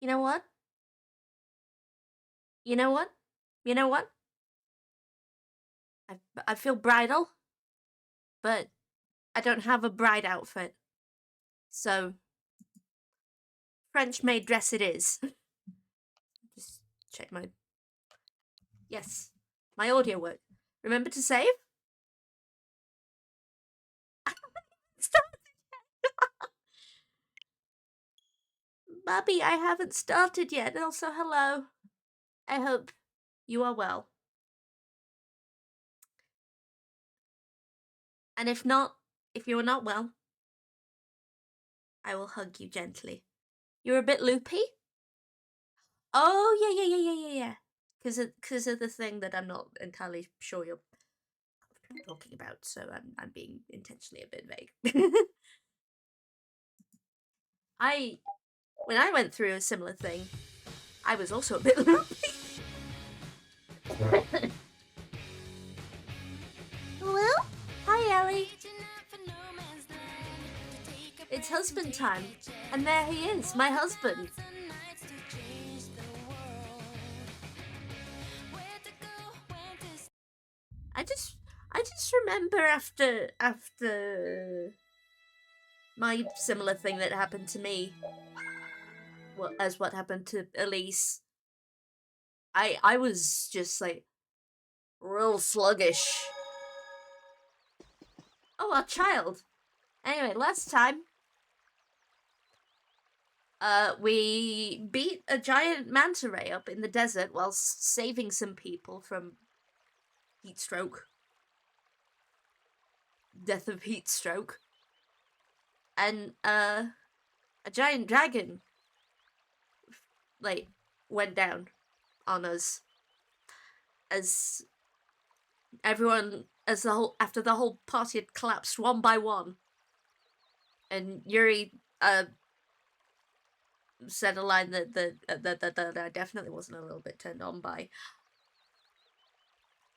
You know what? You know what? You know what? I feel bridal, but I don't have a bride outfit. So, French maid dress it is. Just check my... Yes, my audio work. Remember to save? Stop! Bobby, I haven't started yet. Also, hello. I hope you are well. And if not, if you are not well, I will hug you gently. You're a bit loopy? Oh, yeah. Because of the thing that I'm not entirely sure you're talking about, so I'm being intentionally a bit vague. When I went through a similar thing, I was also a bit loopy. Hello? Hi, Ellie. It's husband time, and there he is, my husband. I just remember after my similar thing that happened to me, well, as what happened to Elise, I was just like real sluggish. Oh, our child. Anyway, last time, we beat a giant manta ray up in the desert while saving some people from heat stroke. Death of heat stroke. And, a giant dragon, like, went down on us. As everyone, after the whole party had collapsed one by one. And Yuri, said a line that I definitely wasn't a little bit turned on by.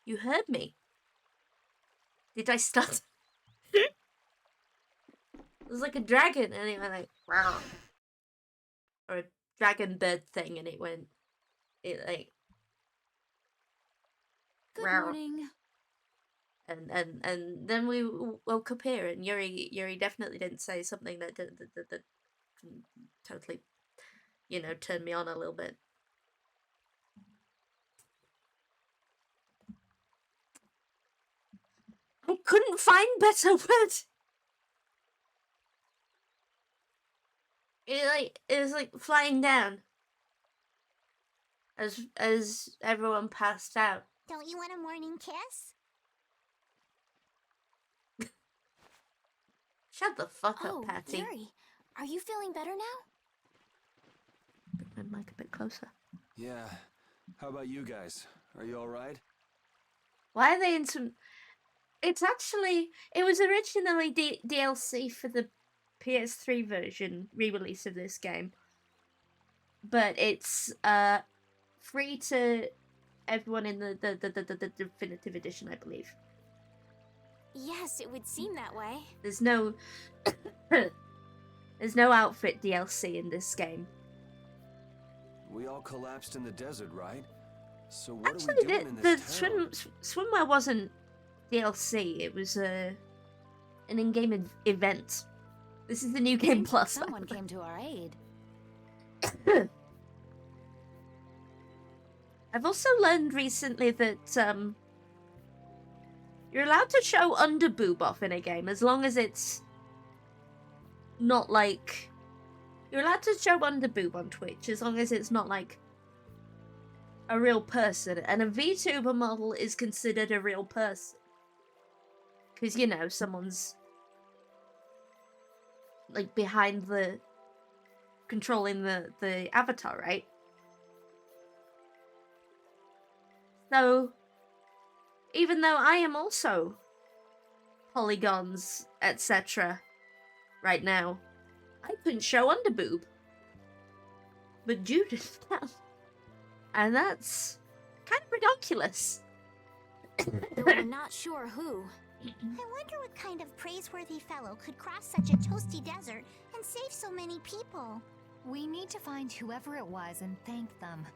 You heard me. Did I start? It was like a dragon, and it went like, wow. Or a dragon bird thing, and it like. Good morning. And then we woke up here, and Yuri definitely didn't say something that totally, turned me on a little bit. I couldn't find better words. It was like flying down as everyone passed out. Don't you want a morning kiss? Shut the fuck up, Patty. Yuri, are you feeling better now? Bring my mic a bit closer. Yeah. How about you guys? Are you alright? Why are they in some... It was originally DLC for the PS3 version re-release of this game. But it's free to everyone in the definitive edition, I believe. Yes, it would seem that way. There's no there's no outfit DLC in this game. We all collapsed in the desert, right? So what Actually, are we doing in this town? swimwear wasn't DLC. It was an in-game event. This is the new game plus. Someone came to our aid. I've also learned recently that you're allowed to show underboob off in a game as long as it's not like You're allowed to show underboob on Twitch as long as it's not like a real person, and a VTuber model is considered a real person. Because, you know, someone's like behind the controlling the avatar, right? So even though I am also polygons, etc. right now, I couldn't show underboob. But Judith can. And that's kind of ridiculous. Though we're not sure who. I wonder what kind of praiseworthy fellow could cross such a toasty desert and save so many people. We need to find whoever it was and thank them.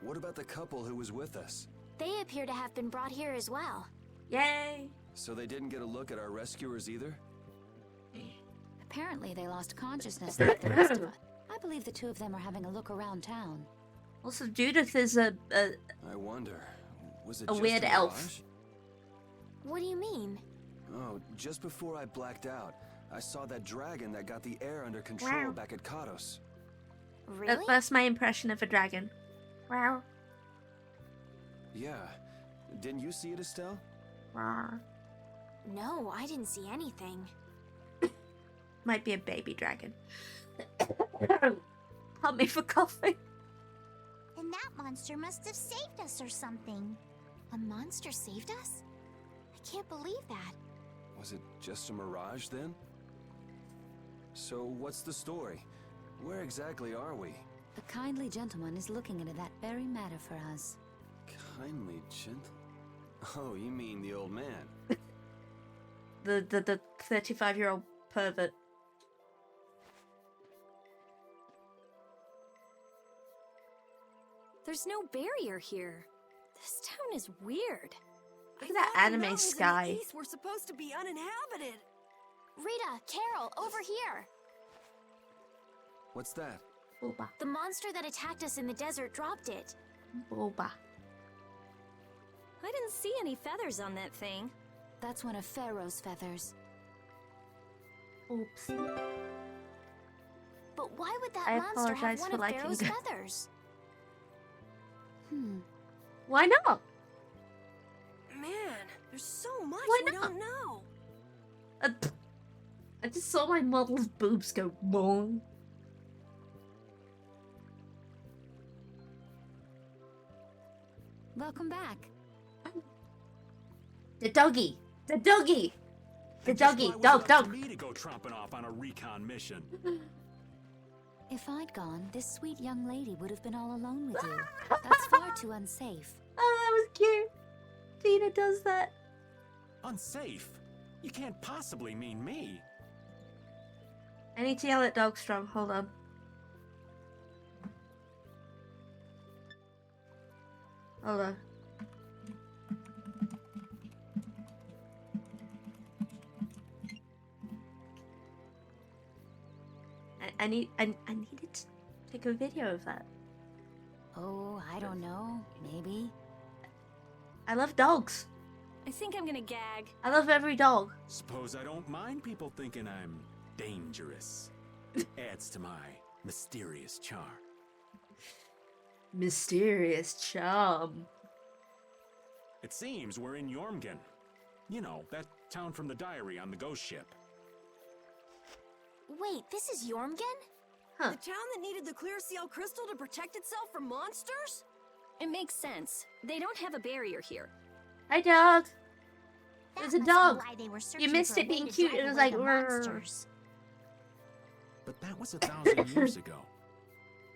What about the couple who was with us? They appear to have been brought here as well. Yay! So they didn't get a look at our rescuers either? Apparently they lost consciousness like the rest of us. I believe the two of them are having a look around town. Also, Judith is a I wonder, was it A just weird a elf. mirage? What do you mean? Oh, just before I blacked out, I saw that dragon that got the air under control Wow. back at Katos. Really? that's my impression of a dragon. Wow. Yeah. Didn't you see it, Estelle? Wow. No, I didn't see anything. Might be a baby dragon. Help me for coughing. And that monster must have saved us or something. A monster saved us? I can't believe that. Was it just a mirage then? So what's the story? Where exactly are we? A kindly gentleman is looking into that very matter for us. Kindly gentle. Oh, you mean the old man? The 35-year-old pervert. There's no barrier here. This town is weird. Look at that anime sky. We're supposed to be uninhabited. Rita, Carol, over here! What's that? Boba. The monster that attacked us in the desert dropped it. Boba. I didn't see any feathers on that thing. That's one of Pharaoh's feathers. Oops. But why would that I monster have apologize one for of liking Pharaoh's that. feathers? Why not? Man, there's so much Why we not? don't know. I just saw my model's boobs go boom. Welcome back. The doggy. The doggy. The And just doggy. why was it Dog. up Dog. to me to go tromping off on a recon mission. If I'd gone, this sweet young lady would have been all alone with you. That's far too unsafe. Oh, that was cute. Tina does that. Unsafe? You can't possibly mean me. I need to yell at Dogstrong. Hold on. Hold on. I needed to take a video of that. Oh, I don't know. Maybe. I love dogs. I think I'm gonna gag. I love every dog. Suppose I don't mind people thinking I'm dangerous. Adds to my mysterious charm. Mysterious charm. It seems we're in Jormungand. You know, that town from the diary on the ghost ship. Wait, this is Jormungand? Huh. The town that needed the clear seal crystal to protect itself from monsters? It makes sense. They don't have a barrier here. Hi, dog. That There's a must be dog. why they were searching missed for a it way being to cute. drive It was away like, the "Rrr." monsters. But that was 1,000 years ago.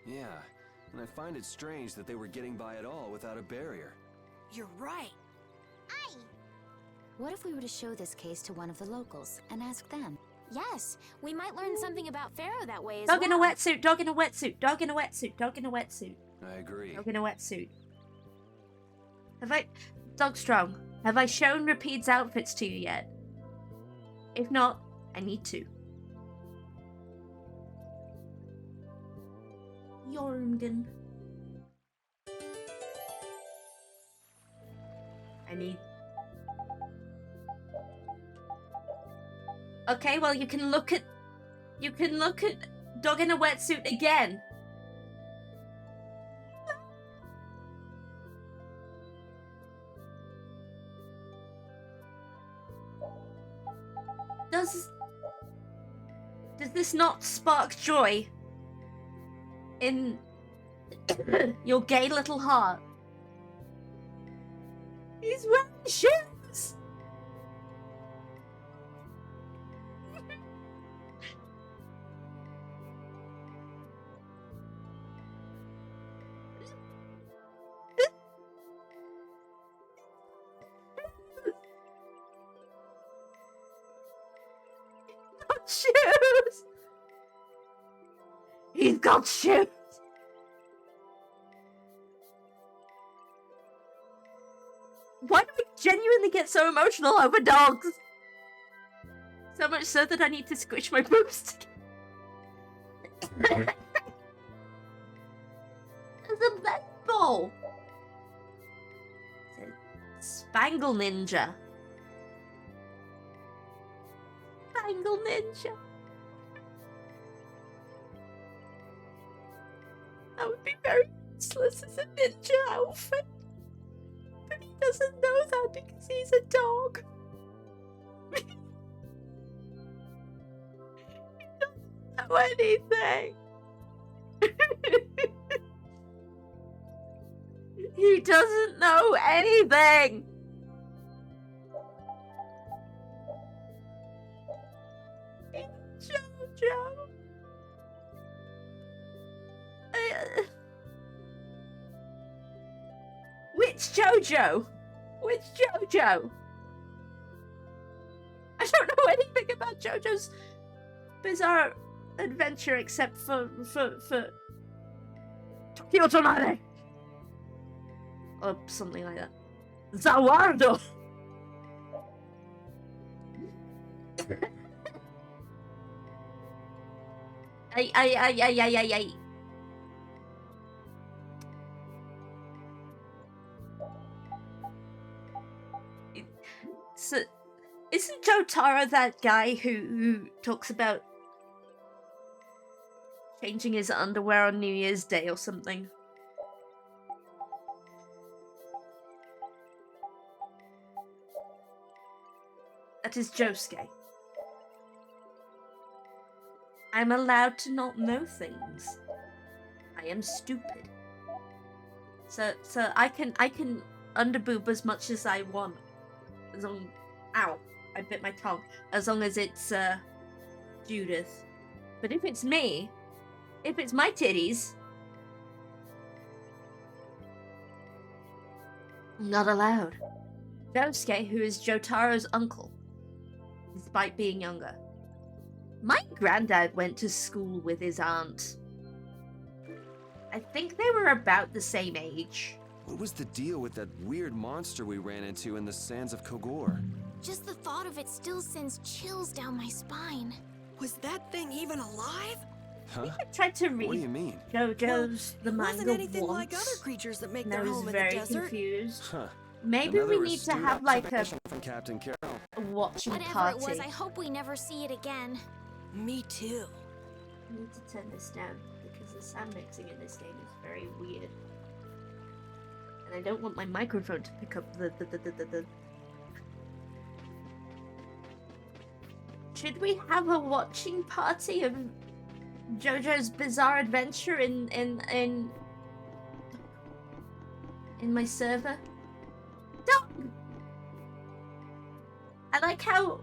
Yeah, and I find it strange that they were getting by at all without a barrier. You're right. Aye. What if we were to show this case to one of the locals and ask them? Yes, we might learn something about Pharaoh that way as Dog well. in a wetsuit. Dog in a wetsuit. Dog in a wetsuit. Dog in a wetsuit. I agree. Dog in a wetsuit. Have I... Dogstrong, have I shown Rapide's outfits to you yet? If not, I need to. Jormungand. I need... Okay, well, you can look at Dog in a wetsuit again. Does this not spark joy in your gay little heart? He's wearing shoes! Shoes! He's got shoes! Why do we genuinely get so emotional over dogs? So much so that I need to squish my boobs together. There's a baseball! It's a Spangle Ninja. Spangle Ninja. That would be very useless as a ninja outfit. But he doesn't know that because he's a dog. He doesn't know anything. He doesn't know anything. Jojo. Which Jojo? Which Jojo? I don't know anything about Jojo's Bizarre Adventure except for Tokyo Tonare. Or something like that. Zawardo! Ay. So, isn't Jotaro that guy who talks about changing his underwear on New Year's Day or something? That is Josuke. I'm allowed to not know things. I am stupid. So I can underboob as much as I want. As long, ow, I bit my tongue. As long as it's Judith. But if it's me, if it's my titties, I'm not allowed. Josuke, who is Jotaro's uncle, despite being younger. My granddad went to school with his aunt. I think they were about the same age. What was the deal with that weird monster we ran into in the sands of Kogor? Just the thought of it still sends chills down my spine. Was that thing even alive? Huh? I tried to read What do you mean? JoJo's The It Manga wasn't anything once, like other creatures that make and I their was home in the very desert. confused. Huh. Maybe Another we need to astute have like a observation from Captain Carroll. watching Whatever party. it was, I hope we never see it again. Me too. I need to turn this down because the sound mixing in this game is very weird. And I don't want my microphone to pick up the. Should we have a watching party of JoJo's Bizarre Adventure in my server? Dog! I like how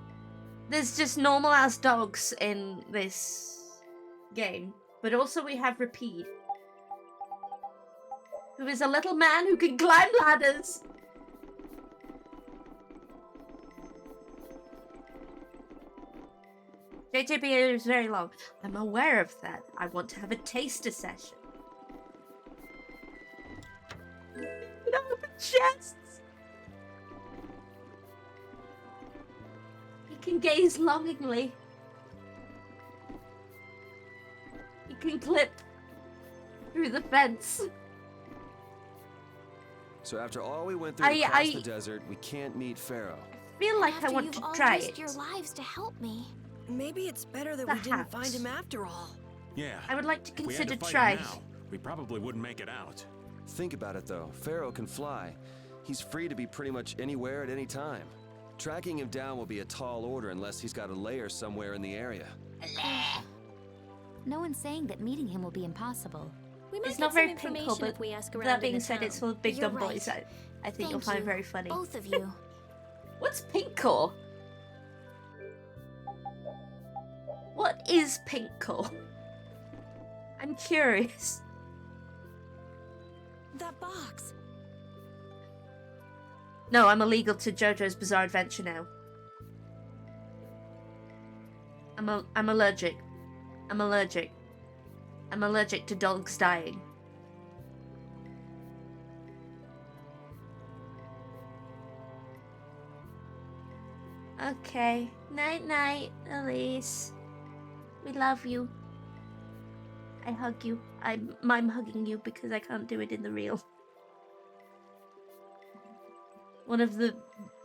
there's just normal ass dogs in this game, but also we have Rapide, who is a little man who can climb ladders. JJB is very long. I'm aware of that. I want to have a taster session. No, chests. He can gaze longingly. He can clip through the fence. So after all we went through to cross the desert, we can't meet Pharaoh. I feel like After I want you've to all try risked it. your lives to help me. Maybe it's better that we didn't find him after all. Yeah. I would like to If we had consider to fight trying. him now, we probably wouldn't make it out. Think about it though. Pharaoh can fly. He's free to be pretty much anywhere at any time. Tracking him down will be a tall order unless he's got a lair somewhere in the area. No one's saying that meeting him will be impossible. We might It's get not some very information pinkle, but if we ask around that in being the said, town. it's full of big You're dumb boys. right. I think you'll Thank find you, very funny. Both of you. What's pinkle? What is pinkle? I'm curious. That box. No, I'm illegal to JoJo's Bizarre Adventure now. I'm allergic. I'm allergic. I'm allergic to dogs dying. Okay. Night night, Elise. We love you. I hug you. I'm hugging you because I can't do it in the real. One of the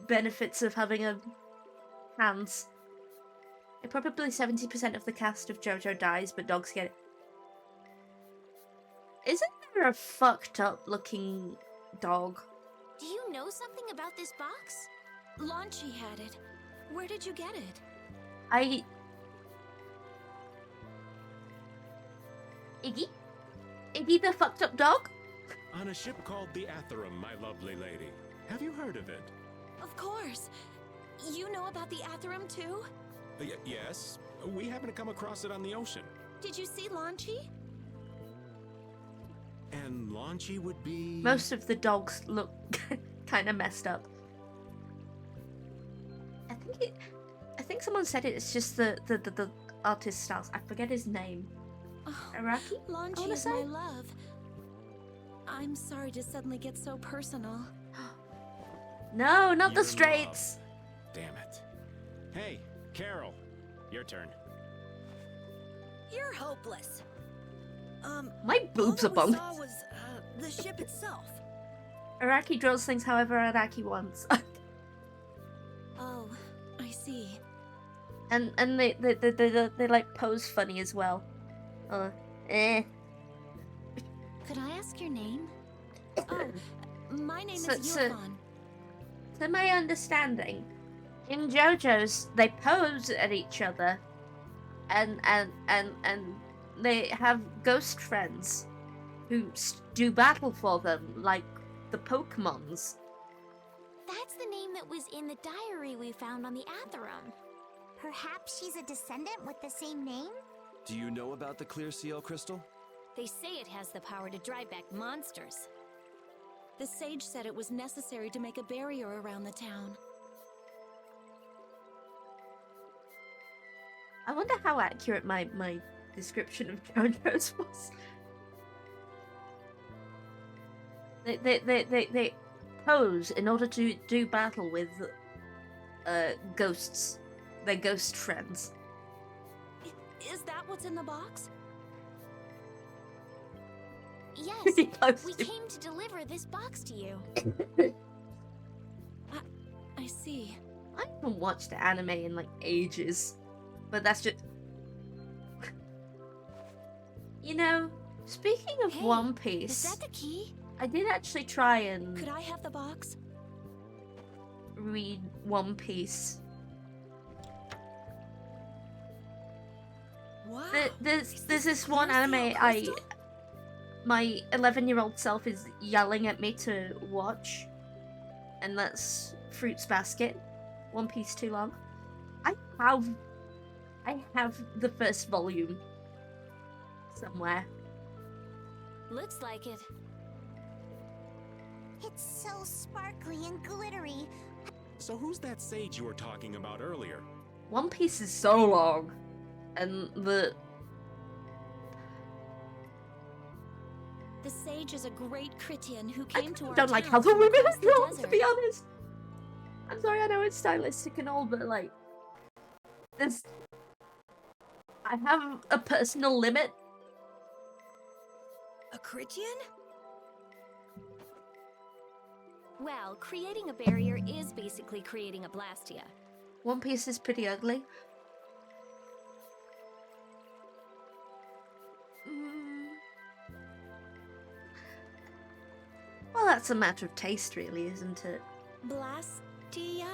benefits of having a hands. Probably 70% of the cast of JoJo dies, but dogs get it. Isn't there a fucked up looking dog? Do you know something about this box? Launchy had it. Where did you get it? Iggy? Iggy the fucked up dog? On a ship called the Atherum, my lovely lady. Have you heard of it? Of course. You know about the Atherum too? Yes. We happen to come across it on the ocean. Did you see Launchy? And Launchy would be... Most of the dogs look kind of messed up. I think someone said it's just the artist styles. I forget his name. Oh, Araki? I Launchy wanna is say? my love. I'm sorry to suddenly get so personal. No, not You're the in straights. love. Damn it. Hey, Carol. Your turn. You're hopeless. My boobs are all that we bumped. saw was the ship itself. Araki draws things however Araki wants. Oh, I see. and they like pose funny as well. Eh. Could I ask your name? Oh, my name So- is so- Yulon. To my understanding, in JoJo's they pose at each other, and they have ghost friends who do battle for them like the Pokemons. That's the name that was in the diary we found on the Atherum. Perhaps she's a descendant with the same name? Do you know about the Clear Seal Crystal? They say it has the power to drive back monsters. The sage said it was necessary to make a barrier around the town. I wonder how accurate my description of JoJo's was. They pose in order to do battle with ghosts. Their ghost friends. Is that what's in the box? Yes, He posed we it. came to deliver this box to you. I see. I haven't watched the anime in like ages, but that's just. You know, speaking of Hey, One Is Piece, that the key? I did actually try and Could I have the box? read One Piece. Wow. There's this this one Clear anime Seal I Crystal? my 11-year-old self is yelling at me to watch, and that's Fruits Basket. One Piece too long. I have the first volume somewhere. Looks like it. It's so sparkly and glittery. So who's that sage you were talking about earlier? One Piece is so long, and The sage is a great Critian who I came to our don't like town how the from women across are the drawn, to desert. be honest. I'm sorry, I know it's stylistic and all, but like, there's. I have a personal limit. A Critian? Well, creating a barrier is basically creating a Blastia. One Piece is pretty ugly. that's a matter of taste, really, isn't it? Blastia?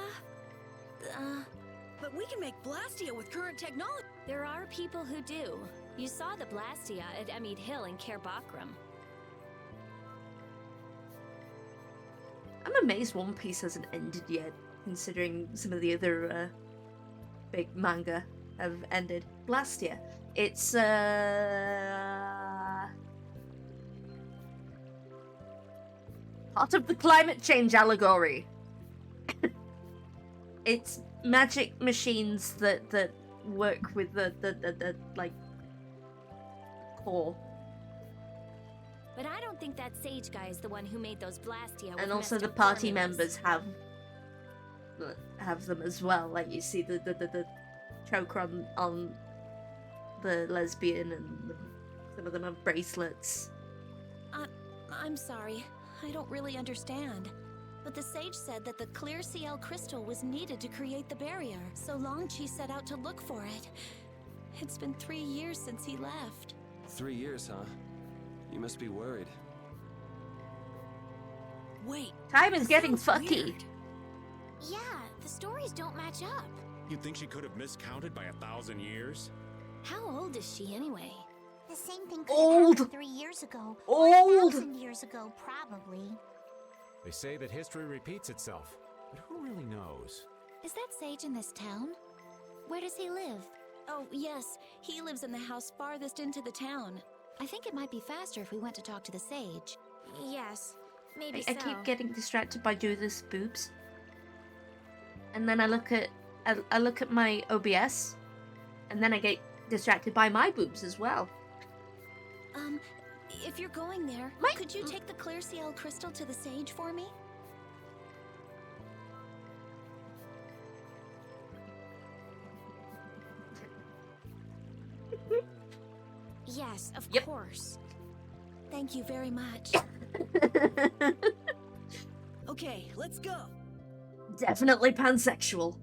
But we can make Blastia with current technology. There are people who do. You saw the Blastia at Emmead Hill in Cair Bakram. I'm amazed One Piece hasn't ended yet, considering some of the other big manga have ended. Blastia. It's part of the climate change allegory. It's magic machines that work with the like core. But I don't think that sage guy is the one who made those Blastia with And also messed the up party formulas. members have them as well. Like you see the choker on the lesbian, and some of them have bracelets. I'm sorry. I don't really understand. But the sage said that the clear CL crystal was needed to create the barrier, so Long Chi set out to look for it. It's been 3 years since he left. 3 years, huh? You must be worried. Wait. Time is that getting sounds fucky. weird. Yeah, the stories don't match up. You think she could have miscounted by 1,000 years? How old is she anyway? The same thing could Old. have happened 3 years ago. Old. 1,000 years ago, probably. They say that history repeats itself, but who really knows? Is that sage in this town? Where does he live? Oh, yes. He lives in the house farthest into the town. I think it might be faster if we went to talk to the sage. Yes, maybe I so. keep getting distracted by Judith's boobs, and then I look at my OBS, and then I get distracted by my boobs as well. If you're going there, My- could you take the clear CL crystal to the sage for me? Yes, of Yep. course. Thank you very much. Okay, let's go. Definitely pansexual.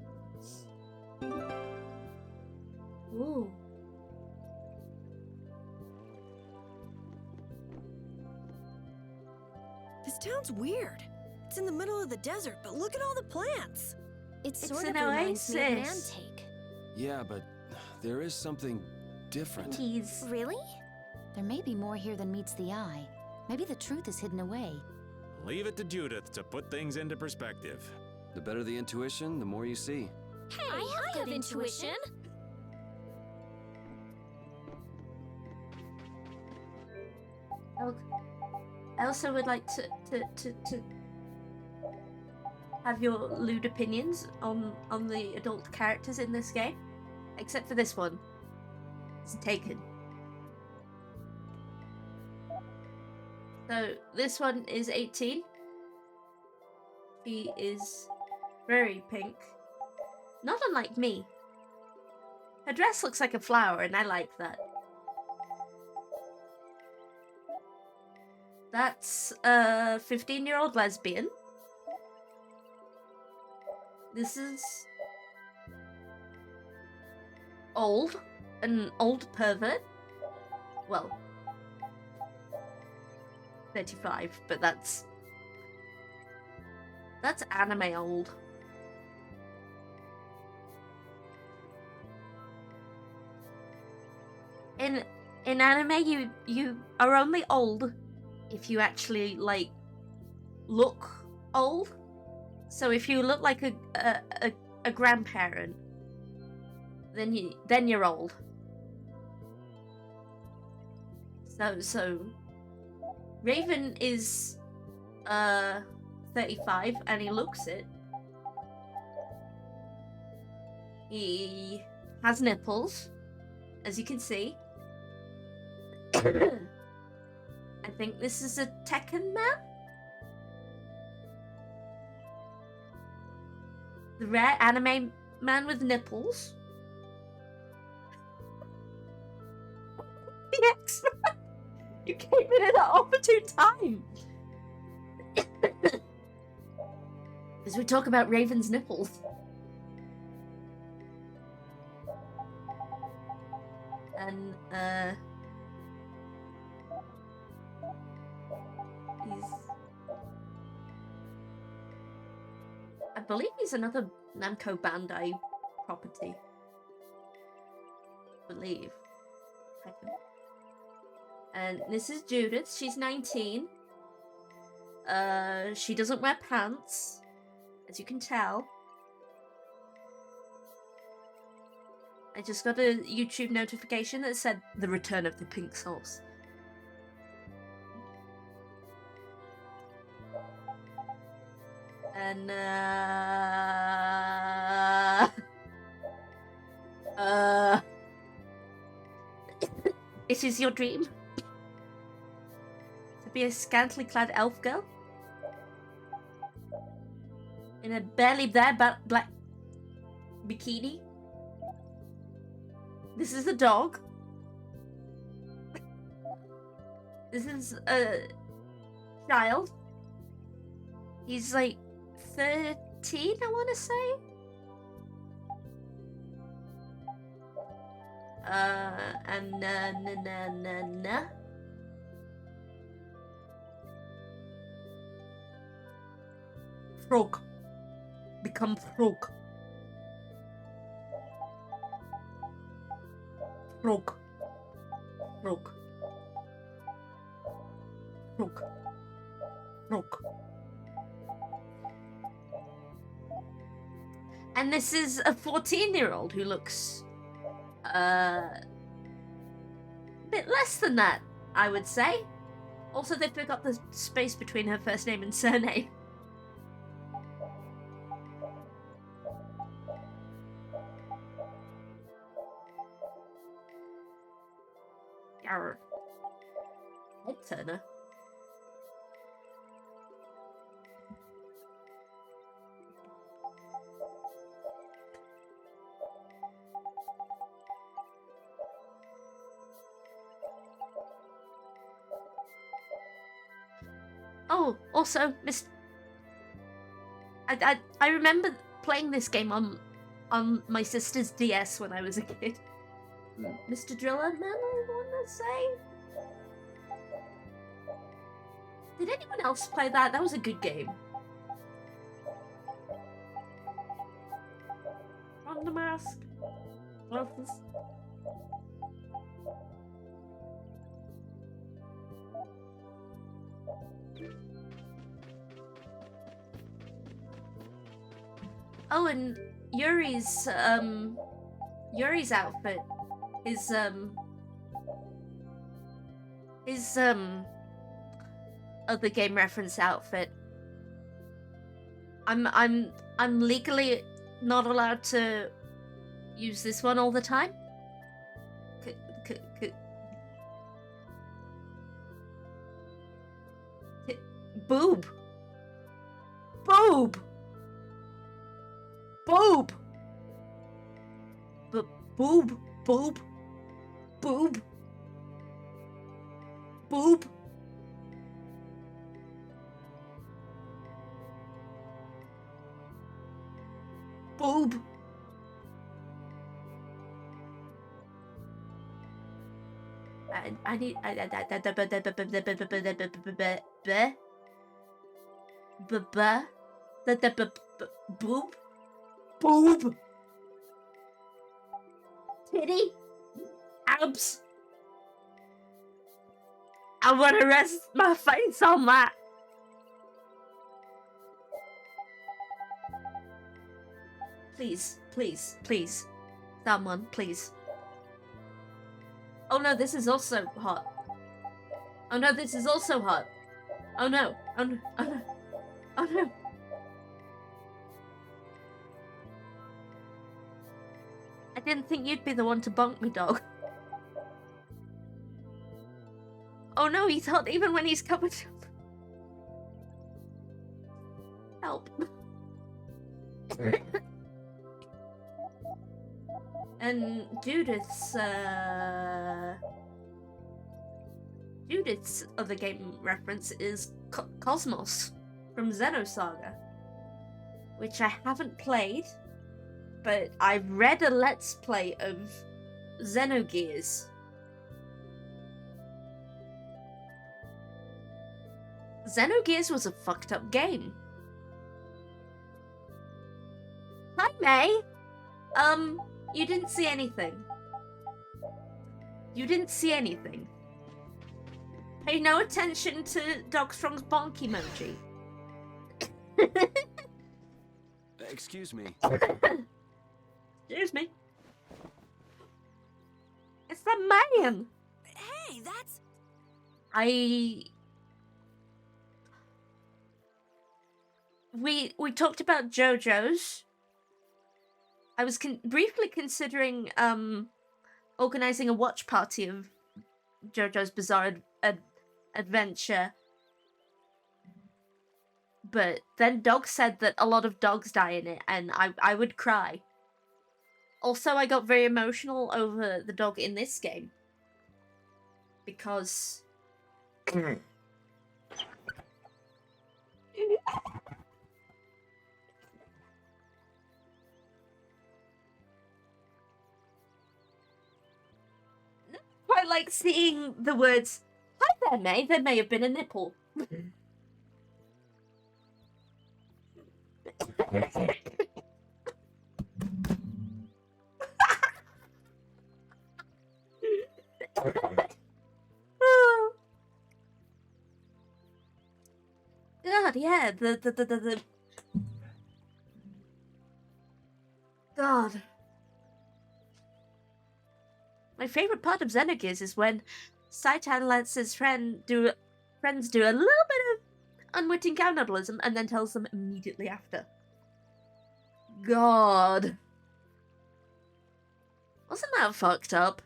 Ooh. This town's weird. It's in the middle of the desert, but look at all the plants. It It's sort an of reminds me of oasis. Mantake. Yeah, but there is something different. He's Really? There may be more here than meets the eye. Maybe the truth is hidden away. Leave it to Judith to put things into perspective. The better the intuition, the more you see. Hey, I have intuition. I also would like to have your lewd opinions on the adult characters in this game, except for this one. It's taken. So this one is 18. She is very pink, not unlike me. Her dress looks like a flower, and I like that. That's a 15-year-old lesbian. This is old, an old pervert. Well, 35, but that's anime old. In anime, you are only old if you actually like look old. So if you look like a grandparent, then you're old. So Raven is 35 and he looks it. He has nipples, as you can see. I think this is a Tekken man. The rare anime man with nipples. The X-Man. You came in at an opportune time. As we talk about Raven's nipples. And believe he's another Namco Bandai property. I believe. And this is Judith. She's 19. She doesn't wear pants, as you can tell. I just got a YouTube notification that said the return of the pink sauce. And it is your dream to be a scantily clad elf girl in a barely there black bikini. This is a dog. This is a child. He's like 13, I want to say. And na. Frog. Become frog. Frog. Frog. Frog. Frog. And this is a 14-year-old who looks a bit less than that, I would say. Also, they forgot the space between her first name and surname. Yarr. Head turner. Oh, also, I remember playing this game on my sister's DS when I was a kid. Mr. Driller Man, I want to say. Did anyone else play that? That was a good game. On the mask. Gloves. Oh, and Yuri's outfit is other game reference outfit. I'm legally not allowed to use this one all the time. Boob. Boob. Boob. Boob. Boob. Boob. Boob. Boob. I need boob. Boob. Titty. Abs. I want to rest my face on that. Please, please, please. Someone, please. Oh no, this is also hot. Oh no, this is also hot. Oh no. Oh no. Oh no. Oh no. I didn't think you'd be the one to bonk me, dog. Oh no, he's hot even when he's covered up. Help. And Judith's other game reference is Cosmos from Xenosaga, which I haven't played, but I've read a Let's Play of Xenogears. Xenogears was a fucked up game. Hi, May. You didn't see anything. You didn't see anything. Pay no attention to Dog Strong's bonk emoji. Excuse me. Excuse me. It's the man. Hey, that's... We talked about JoJo's. I was briefly considering organizing a watch party of JoJo's Bizarre Adventure, but then Dog said that a lot of dogs die in it, and I would cry. Also, I got very emotional over the dog in this game because. Quite like seeing the words, "Hi there, May." There may have been a nipple. God, yeah, the God. My favorite part of Xenogears is when Saitan lets his friends do a little bit of unwitting cannibalism and then tells them immediately after. God. Wasn't that fucked up?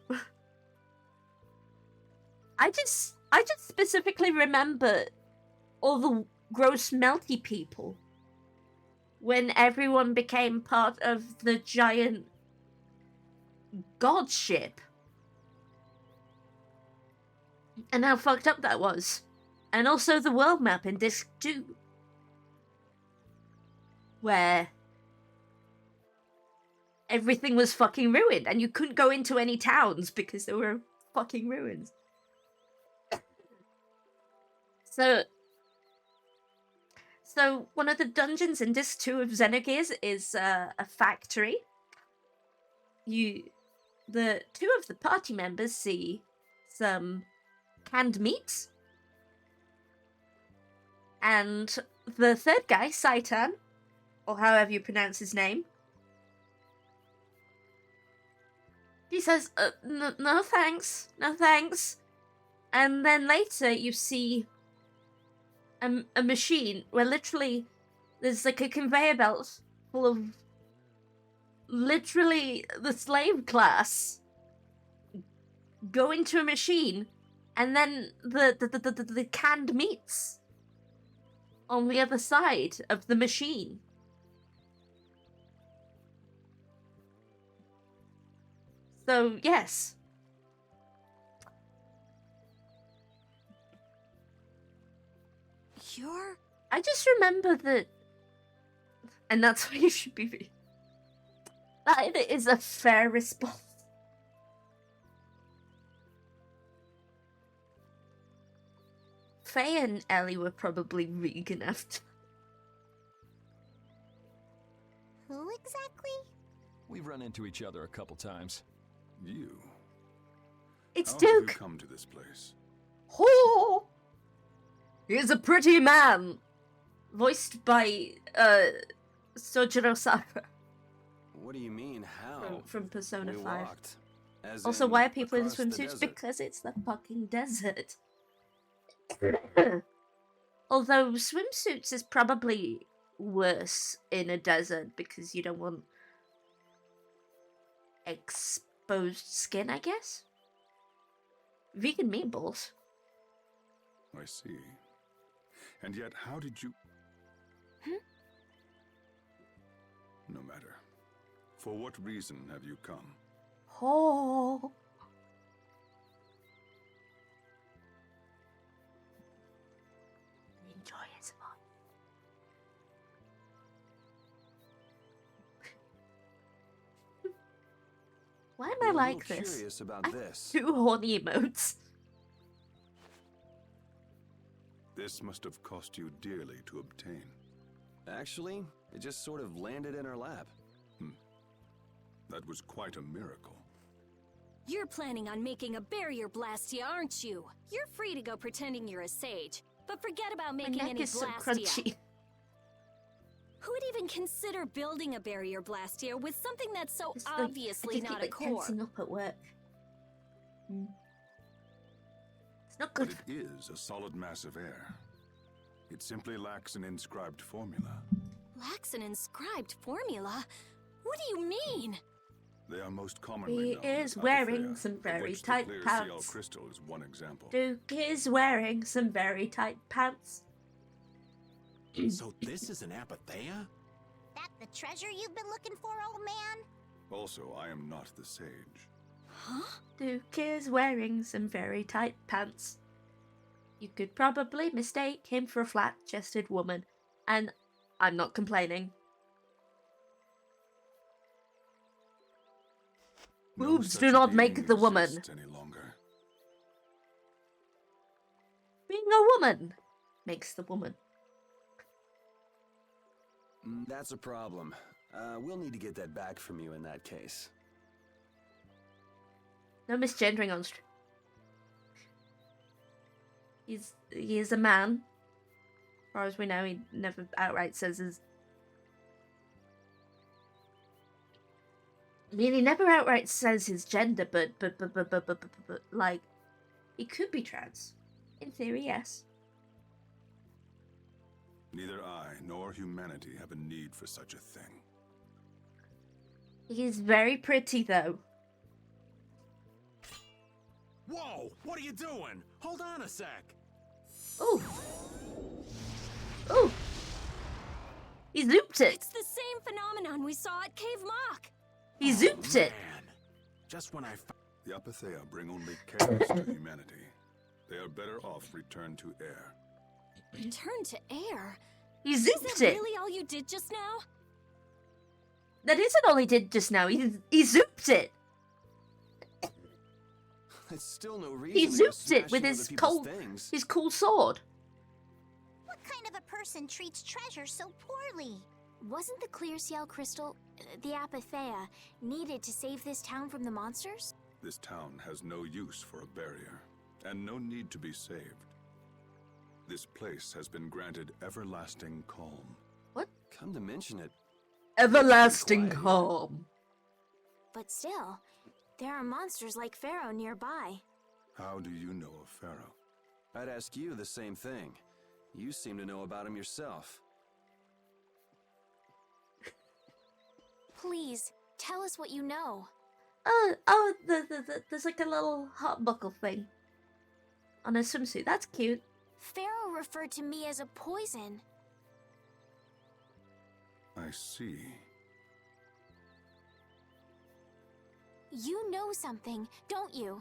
I just specifically remember all the gross melty people when everyone became part of the giant god ship. And how fucked up that was. And also the world map in Disc 2. Where everything was fucking ruined and you couldn't go into any towns because there were fucking ruins. So one of the dungeons in Disc 2 of Xenogears is a factory. The two of the party members see some canned meats. And the third guy, Saitan, or however you pronounce his name, he says, no thanks, no thanks. And then later you see a machine where literally there's like a conveyor belt full of literally the slave class go into a machine, and then the canned meats on the other side of the machine. So, yes. I just remember that... And that's why you should be... That is a fair response. Faye and Ellie were probably vegan after. Who exactly? We've run into each other a couple times. You? It's How Duke! have you come to this place? Oh! He's a pretty man! Voiced by, Sojiro Sakura. What do you mean, how? From Persona We 5. walked. As Also, in, why are people in across the swimsuits? desert. Because it's the fucking desert. Although swimsuits is probably worse in a desert because you don't want exposed skin, I guess? Vegan meatballs. I see. And yet, how did you... No matter. For what reason have you come? Oh. Enjoy it, Simon. Why am I I'm a like little this? curious about I this. have 2 horny emotes. This must have cost you dearly to obtain. Actually, it just sort of landed in our lap. That was quite a miracle. You're planning on making a barrier blastia, aren't you? You're free to go pretending you're a sage, but forget about My making neck any is so blastia. crunchy. Who would even consider building a barrier blastia with something that's so It's like, I obviously just not keep a core? tensing up at work. It's not But good. it is a solid mass of air. It simply lacks an inscribed formula. Lacks an inscribed formula? What do you mean? They are most commonly He known is as wearing apotheia, some of very which tight the clear CL pants. crystal is one example. Duke is wearing some very tight pants. So this is an apotheia? That the treasure you've been looking for, old man? Also, I am not the sage. Huh? Duke is wearing some very tight pants. You could probably mistake him for a flat-chested woman, and I'm not complaining. No Boobs such do not being make the woman. exists any longer. Being a woman makes the woman. That's a problem. We'll need to get that back from you in that case. No misgendering on stream. He is a man. As far as we know, he never outright says his. I mean, he never outright says his gender, but like, he could be trans. In theory, yes. Neither I nor humanity have a need for such a thing. He's very pretty, though. Whoa! What are you doing? Hold on a sec. Ooh. Ooh. He zooped it. It's the same phenomenon we saw at Cave Mock. He zooped it. Man, just when I The apotheia bring only chaos to humanity. They are better off returned to air. Return to air? He Is zooped that it. really all you did just now? That isn't all he did just now. He zooped it. It's still no reason He to go zooped it with smashing his other people's cold, things. his cool sword. What kind of a person treats treasure so poorly? Wasn't the clear CL crystal, the apotheia, needed to save this town from the monsters? This town has no use for a barrier, and no need to be saved. This place has been granted everlasting calm. What? Come to mention it, Everlasting quiet here. calm. But still, there are monsters like Pharaoh nearby. How do you know of Pharaoh? I'd ask you the same thing. You seem to know about him yourself. Please, tell us what you know. There's like a little hot buckle thing on his swimsuit. That's cute. Pharaoh referred to me as a poison. I see. You know something, don't you?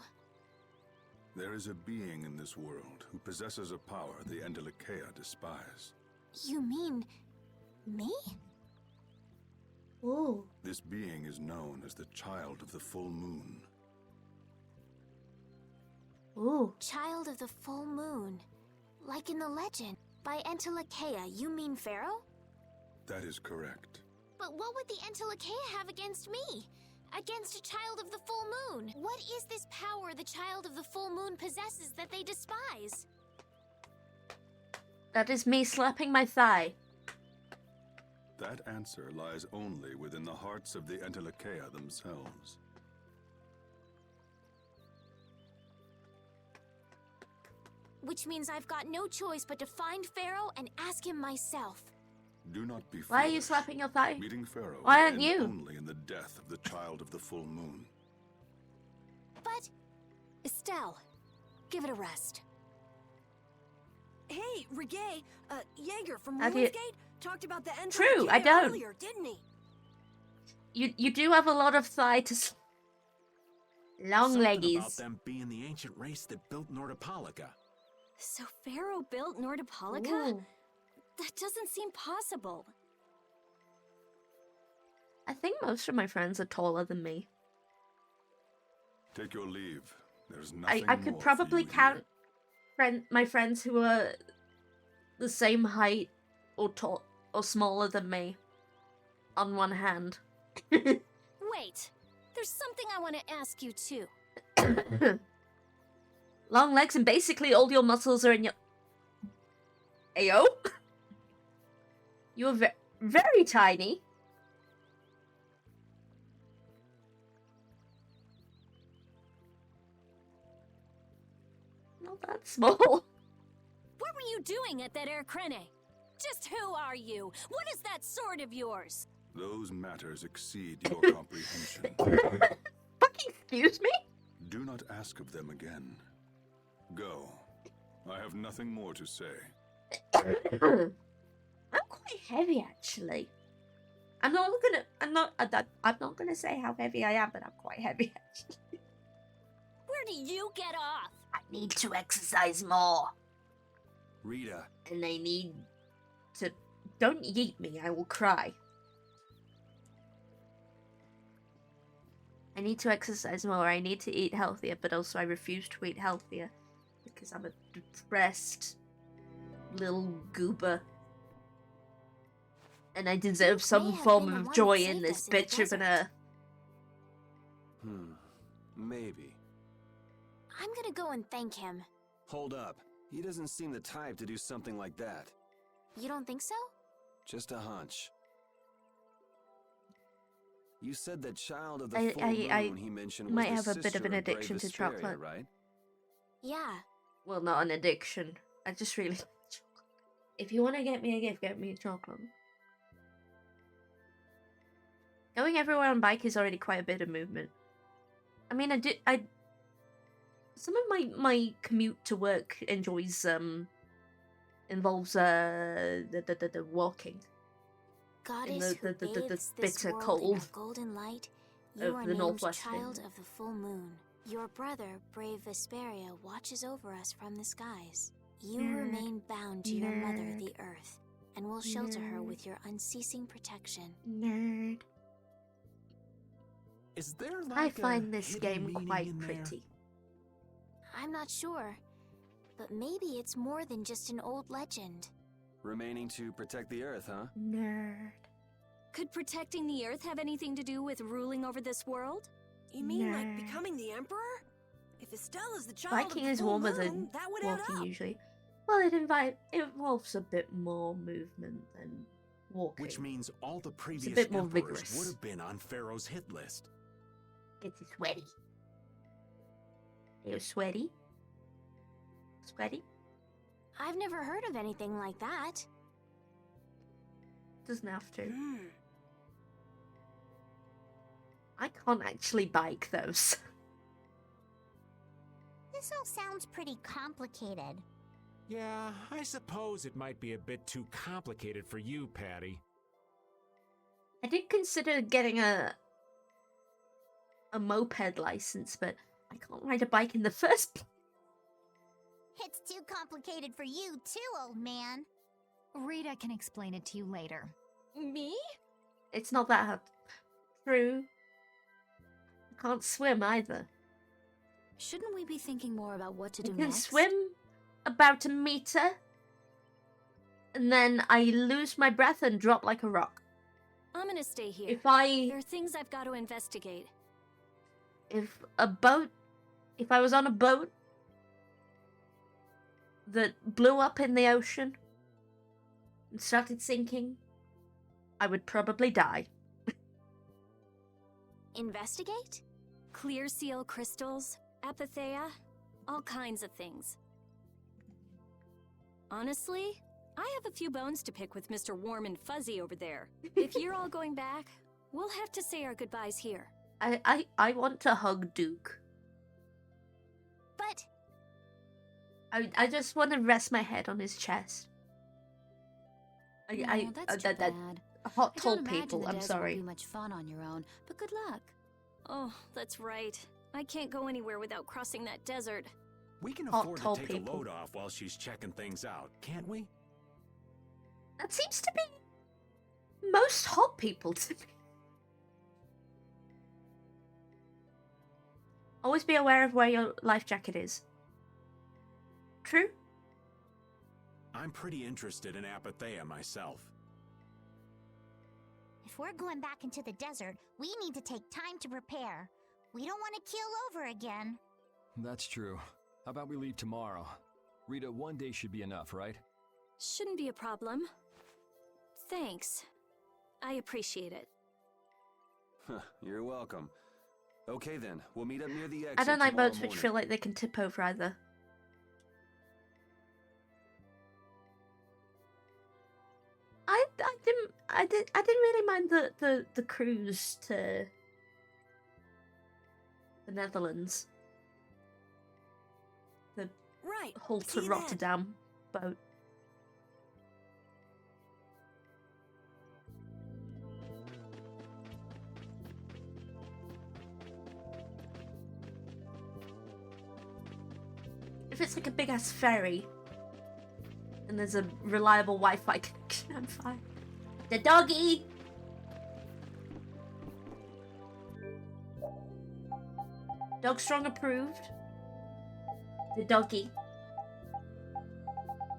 There is a being in this world who possesses a power the Endelikeia despise. You mean me? Ooh. This being is known as the Child of the Full Moon. Ooh. Child of the full moon. Like in the legend. By Entelikeia, you mean Pharaoh? That is correct. But what would the Entelikeia have against me? Against a child of the full moon? What is this power the child of the full moon possesses that they despise? That is me slapping my thigh. That answer lies only within the hearts of the Entelikeia themselves. Which means I've got no choice but to find Pharaoh and ask him myself. Do not be foolish. Why are you slapping your thigh? Meeting Pharaoh Why will aren't end you? only in the death of the Child of the Full Moon. But Estelle, give it a rest. Hey, Reggae, Jaeger from How do you- Ruinsgate talked about the end True, I don't. earlier, didn't he? You do have a lot of thigh to. Long Something leggies. about them being the ancient race that built Nordopolica. So Pharaoh built Nordopolica? Ooh. That doesn't seem possible. I think most of my friends are taller than me. Take your leave. There's I nothing could more probably for you count my friends who are the same height or tall or smaller than me on one hand. Wait, Wait, there's something I want to ask you too. Long legs and basically all your muscles are in your... Ayo? You're very tiny. Not that small. What were you doing at that Air Krene? Just who are you? What is that sword of yours? Those matters exceed your comprehension. Fucking excuse me? Do not ask of them again. Go. I have nothing more to say. I'm quite heavy, actually. I'm not gonna say how heavy I am, but I'm quite heavy, actually. Where do you get off? I need to exercise more. Rita. And I need to... Don't yeet me, I will cry. I need to exercise more, I need to eat healthier, but also I refuse to eat healthier. Because I'm a depressed little goober. And I deserve some form of joy in this bitch of an earth. Maybe. I'm gonna go and thank him. Hold up. He doesn't seem the type to do something like that. You don't think so? Just a hunch. You said that child of the full moon he mentioned was might the have a bit sister of an addiction to Vesperia, chocolate. right? Yeah. Well, not an addiction. I just really like chocolate. If you want to get me a gift, get me chocolate. Going everywhere on bike is already quite a bit of movement. I mean, some of my commute to work involves the walking. Goddess who bathes this bitter world cold in her golden light, you of are the named Northwest Child Wind. of the Full Moon. Your brother, brave Vesperia, watches over us from the skies. You remain bound to your mother, the Earth, and will shelter her with your unceasing protection. Nerd. Is there like I find this hidden game meaning quite in there? pretty. I'm not sure, but maybe it's more than just an old legend. Remaining to protect the Earth, huh? Nerd. Could protecting the Earth have anything to do with ruling over this world? You mean Nah. like becoming the emperor? If Estella's the child Biking of the is full warmer moon, than that would add walking up. usually. Well, it involves a bit more movement than walking. Which means all the previous bit more emperors vigorous. would have been on Pharaoh's hit list. Gets you sweaty. Are you sweaty? Sweaty? I've never heard of anything like that. Doesn't have to. Hmm. I can't actually bike those. This all sounds pretty complicated. Yeah, I suppose it might be a bit too complicated for you, Patty. I did consider getting a moped license, but I can't ride a bike in the first place. It's too complicated for you too, old man. Rita can explain it to you later. Me? It's not that hard. True. I can't swim either. Shouldn't we be thinking more about what to I do can next? swim about a meter, and then I lose my breath and drop like a rock. I'm gonna stay here. If I There are things I've got to investigate. if I was on a boat that blew up in the ocean and started sinking, I would probably die. Investigate? Clear seal crystals, apatheia, all kinds of things. Honestly, I have a few bones to pick with Mr. Warm and Fuzzy over there. If you're all going back, we'll have to say our goodbyes here. I want to hug Duke. But I just want to rest my head on his chest. No, that's too bad. Hot I tall don't imagine people, the I'm desert sorry. Will be much fun on your own, but good luck. Oh, that's right. I can't go anywhere without crossing that desert. We can Hot, afford tall to take people. a load off while she's checking things out, can't we? That seems to be most hot people to me. Always be aware of where your life jacket is. True? I'm pretty interested in apatheia myself. If If we're going back into the desert, we need to take time to prepare. We don't want to keel over again. That's true. How about we leave tomorrow? Rita, one day should be enough, right? Shouldn't be a problem. Thanks. I appreciate it. You're welcome. Okay then, we'll meet up near the exit I don't like tomorrow boats which morning. feel like they can tip over either. I didn't really mind the cruise to the Netherlands. The Right. Hull to see that? Rotterdam boat. If it's like a big ass ferry and there's a reliable Wi-Fi connection, I'm fine. The doggy! Dog strong approved. The doggy.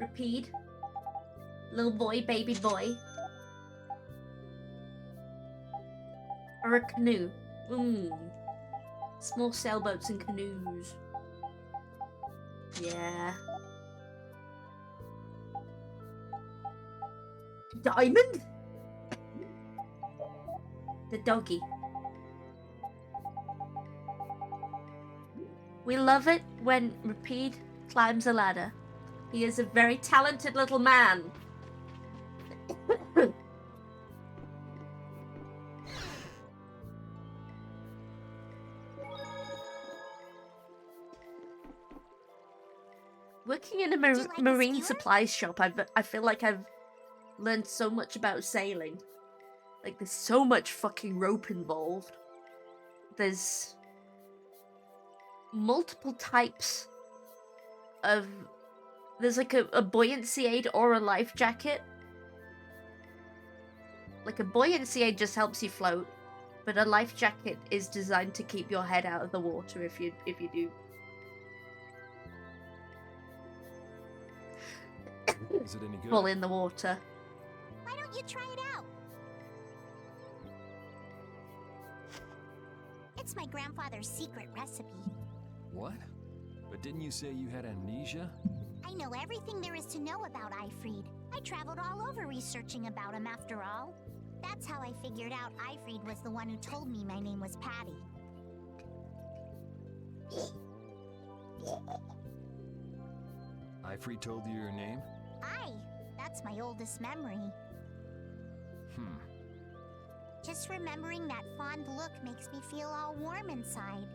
Repeat. Little boy, baby boy. Or a canoe. Small sailboats and canoes. Yeah. Diamond? The doggy. We love it when Rapide climbs a ladder. He is a very talented little man. Working in a Would you like a marine skewer? supplies shop, I feel like I've learned so much about sailing. Like, there's so much fucking rope involved. There's multiple types of... There's like a buoyancy aid or a life jacket. Like, a buoyancy aid just helps you float, but a life jacket is designed to keep your head out of the water if you do. Is it any good? Fall in the water. Why don't you try it out? It's my grandfather's secret recipe. What? But didn't you say you had amnesia? I know everything there is to know about Ifrid. I traveled all over researching about him after all. That's how I figured out Ifrid was the one who told me my name was Patty. Ifrid told you your name? That's my oldest memory. Just remembering that fond look makes me feel all warm inside.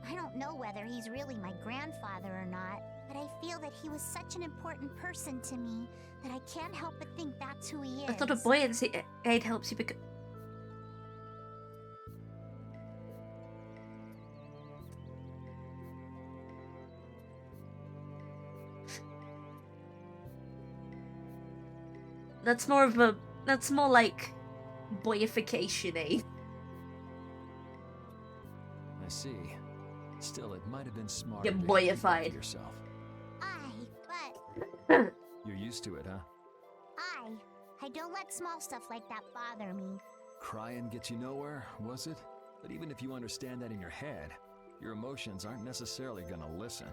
I don't know whether he's really my grandfather or not, but I feel that he was such an important person to me that I can't help but think that's who he is. I thought a buoyancy aid helps you become... That's more like boyification aid. I see. Still, it might have been smarter Get to keep that to boyified. yourself. But You're used to it, huh? I don't let small stuff like that bother me. Crying gets you nowhere, was it? But even if you understand that in your head, your emotions aren't necessarily gonna listen.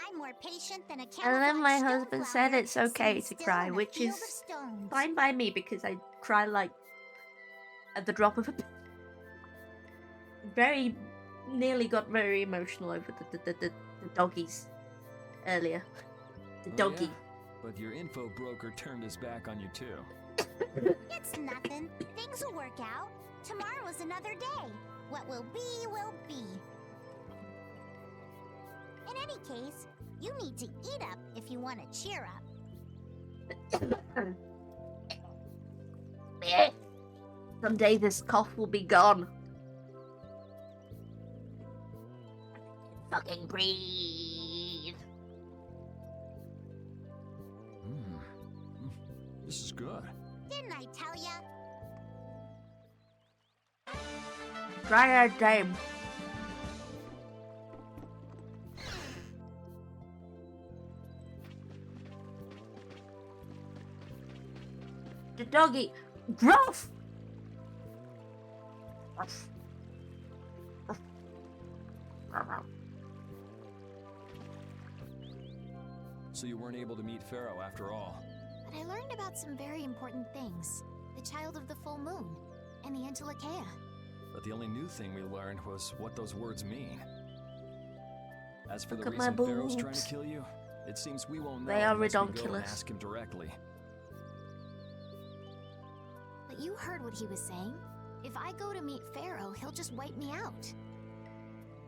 I'm more patient than a And then my camouflaged husband stone said it's flower okay sitting to still cry, in a which field is of stones. fine by me because I cry like at the drop of a... Very nearly got very emotional over the doggies earlier. The Oh, doggy. yeah? But your info broker turned his back on you too. It's nothing. Things will work out. Tomorrow's another day. What will be, will be. In any case, you need to eat up if you want to cheer up. Someday this cough will be gone. Fucking breathe. This is good. Didn't I tell ya? Try our dame. The doggy. Gruff! So you weren't able to meet Pharaoh after all. But I learned about some very important things. The child of the full moon, and the Entelechea. But the only new thing we learned was what those words mean. As for Look the at my reason Pharaoh's trying to boobs. kill you, it seems we won't know They are unless we go and redonkulous. ask him directly. But you heard what he was saying. If I go to meet Pharaoh, he'll just wipe me out.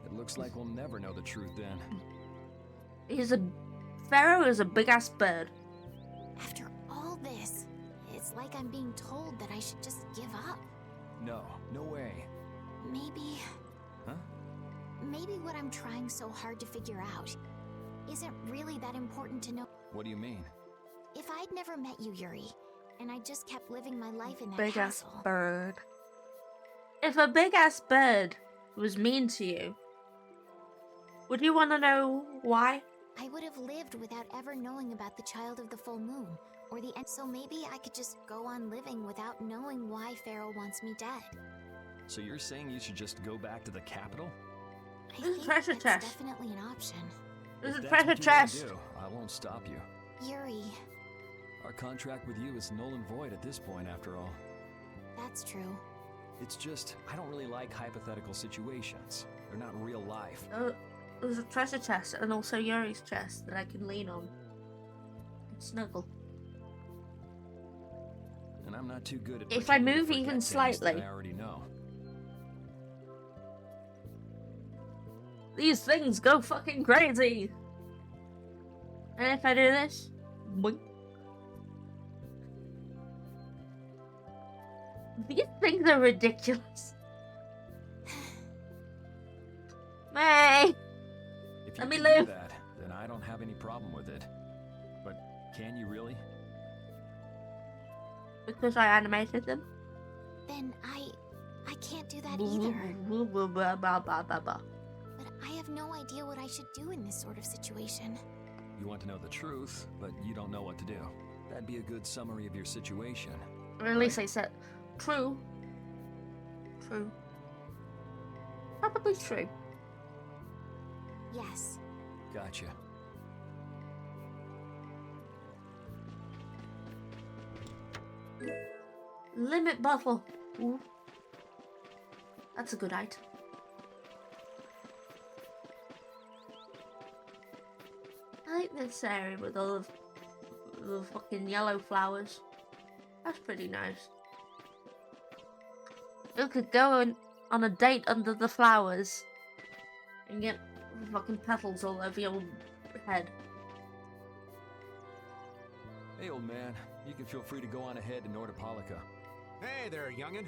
It looks like we'll never know the truth then. Pharaoh is a big ass bird. After all this, it's like I'm being told that I should just give up. No, no way. Maybe... Huh? Maybe what I'm trying so hard to figure out isn't really that important to know. What do you mean? If I'd never met you, Yuri, and I just kept living my life in that Big ass castle... bird. If a big ass bird was mean to you, would you want to know why? I would have lived without ever knowing about the child of the full moon, or the end. So maybe I could just go on living without knowing why Pharaoh wants me dead. So you're saying you should just go back to the capital? I This is think treasure that's chest. definitely an option. This is If that's treasure what you wanna chest. do, I won't stop you. Yuri, Our contract with you is null and void at this point, after all. that's true. It's just, I don't really like hypothetical situations. They're not real life. There's a treasure chest and also Yuri's chest that I can lean on and snuggle. And I'm not too good at If I pretending to move forget even things slightly. that I already know. These things go fucking crazy. And if I do this, boink. These things are ridiculous. May. If you Let me can live. do that, then I don't have any problem with it. But can you really? Because I animated them. Then I can't do that either. But I have no idea what I should do in this sort of situation. You want to know the truth, but you don't know what to do. That'd be a good summary of your situation. Or at least I said true. True. Probably true. Yes. Gotcha. Limit bottle. Ooh. That's a good item. I like this area with all of the fucking yellow flowers. That's pretty nice. You could go on a date under the flowers and get fucking petals all over your head. Hey, old man. You can feel free to go on ahead to Nordopolica. Hey there, youngin'.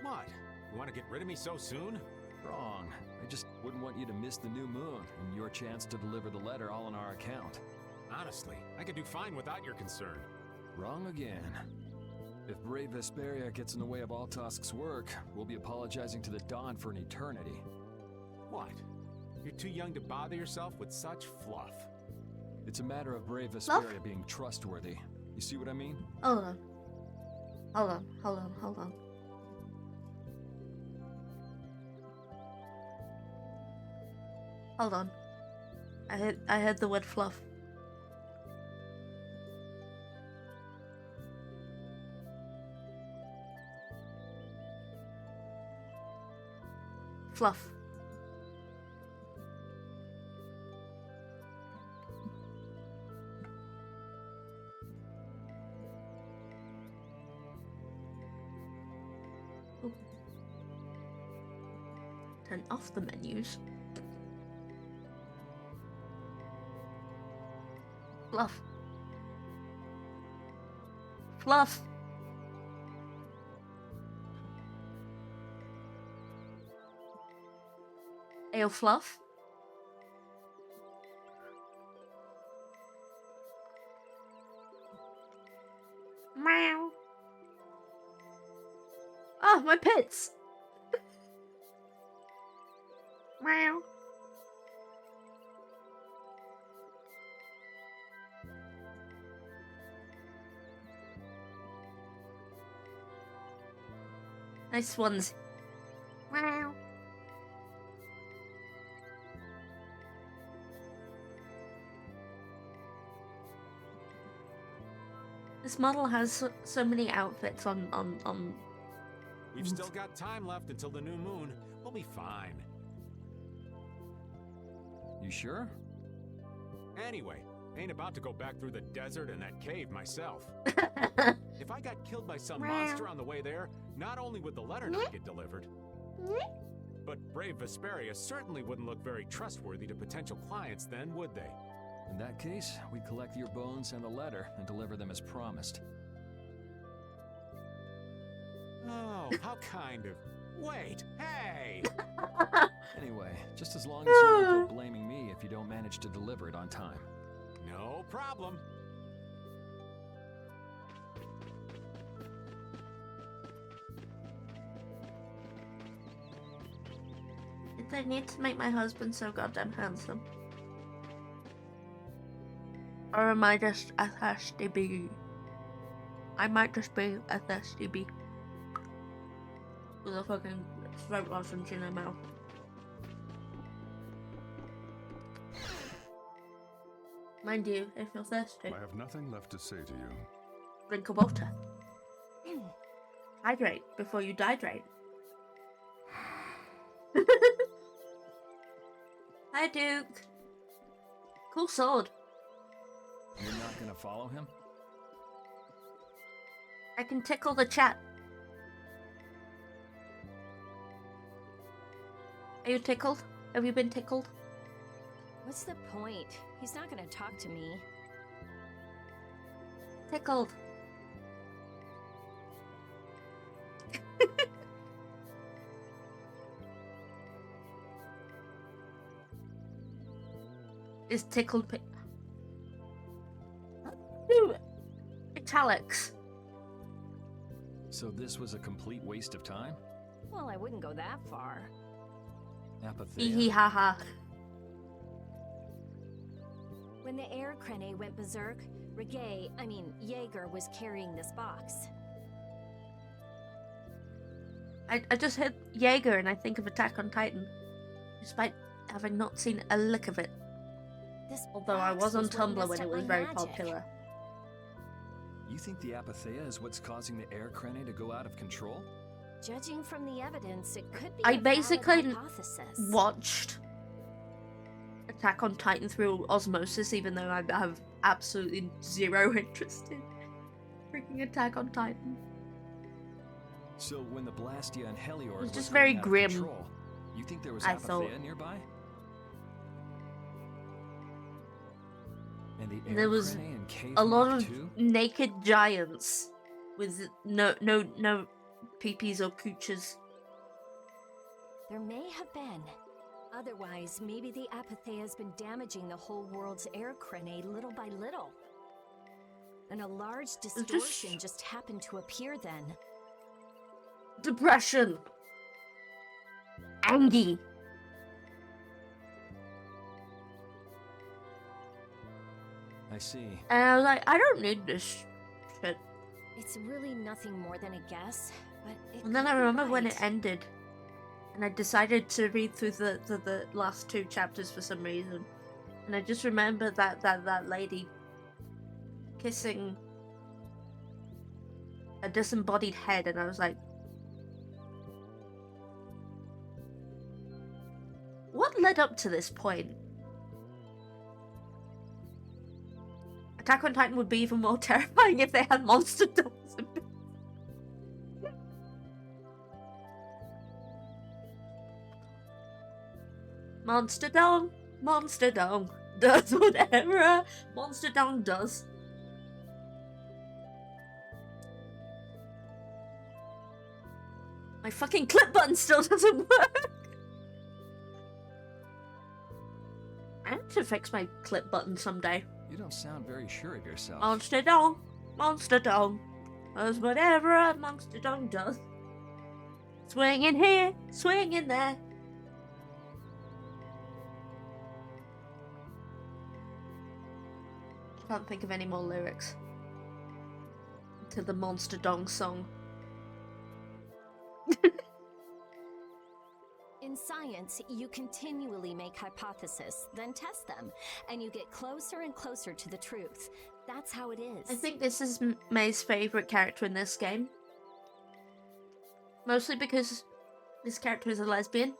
What? You want to get rid of me so soon? Wrong. I just wouldn't want you to miss the new moon and your chance to deliver the letter all on our account. Honestly, I could do fine without your concern. Wrong again. If brave Vesperia gets in the way of Altosk's work, we'll be apologizing to the Dawn for an eternity. What? You're too young to bother yourself with such fluff. It's a matter of brave Fluff? Vesperia being trustworthy. You see what I mean? Hold on. Hold on, hold on, hold on. Hold on. I heard the word fluff. Fluff. Ooh. Turn off the menus. Fluff. Fluff. Ayo, Fluff. Meow. Oh, my pits. Meow. Nice ones. This model has so many outfits on. We've still got time left until the new moon. We'll be fine. You sure? Anyway, ain't about to go back through the desert and that cave myself. If I got killed by some monster on the way there, not only would the letter not get delivered, but brave Vesperia certainly wouldn't look very trustworthy to potential clients then, would they? In that case, we collect your bones and the letter and deliver them as promised. Oh, how kind of... Wait, hey! Anyway, just as long as you won't go blaming me if you don't manage to deliver it on time. No problem. Did I need to make my husband so goddamn handsome? Or am I just a thirsty bee? I might just be a thirsty bee. With a fucking throat lozenge in her mouth. Mind you, if you're thirsty, I have nothing left to say to you. drink a water. Hydrate before you dihydrate. Hi, Duke. Cool sword. You're not gonna follow him? I can tickle the chat. Are you tickled? Have you been tickled? What's the point? He's not gonna talk to me. Tickled. Is tickled Ooh, italics. So this was a complete waste of time? Well, I wouldn't go that far. Apathy. Hee hee ha ha. When the air crane went berserk, Jaeger was carrying this box. I just hit Jaeger and I think of Attack on Titan, despite having not seen a lick of it. This Although I box was on what Tumblr messed when it up was my very magic. popular. You think the apatheia is what's causing the air crane to go out of control? Judging from the evidence, it could be I a valid basically hypothesis. watched Attack on Titan through osmosis, even though I have absolutely zero interest in freaking Attack on Titan. So when the Blastia and Heliord It's was just going very out of grim, control, you think there was I apatheia thought. nearby? And the There air was crane and cave a lot moth of too? naked giants with no peepees or cooches. There may have been. Otherwise, maybe the apatheia has been damaging the whole world's air crane little by little. And a large distortion just happened to appear then. Depression. Angie. I see. And I was like, I don't need this shit. It's really nothing more than a guess, but it And then I could be remember when right. it ended, and I decided to read through the last two chapters for some reason, and I just remember that lady kissing a disembodied head, and I was like, what led up to this point? Attack on Titan would be even more terrifying if they had monster dogs. Monster Dong does whatever a Monster Dong does. My fucking clip button still doesn't work. I have to fix my clip button someday. You don't sound very sure of yourself. Monster Dong does whatever a Monster Dong does. Swinging here, swinging there. Can't think of any more lyrics to the Monster Dong song. In science, science, you continually make hypotheses, then test them, and you get closer and closer to the truth. That's how it is. I think this is May's favourite character in this game. Mostly because this character is a lesbian.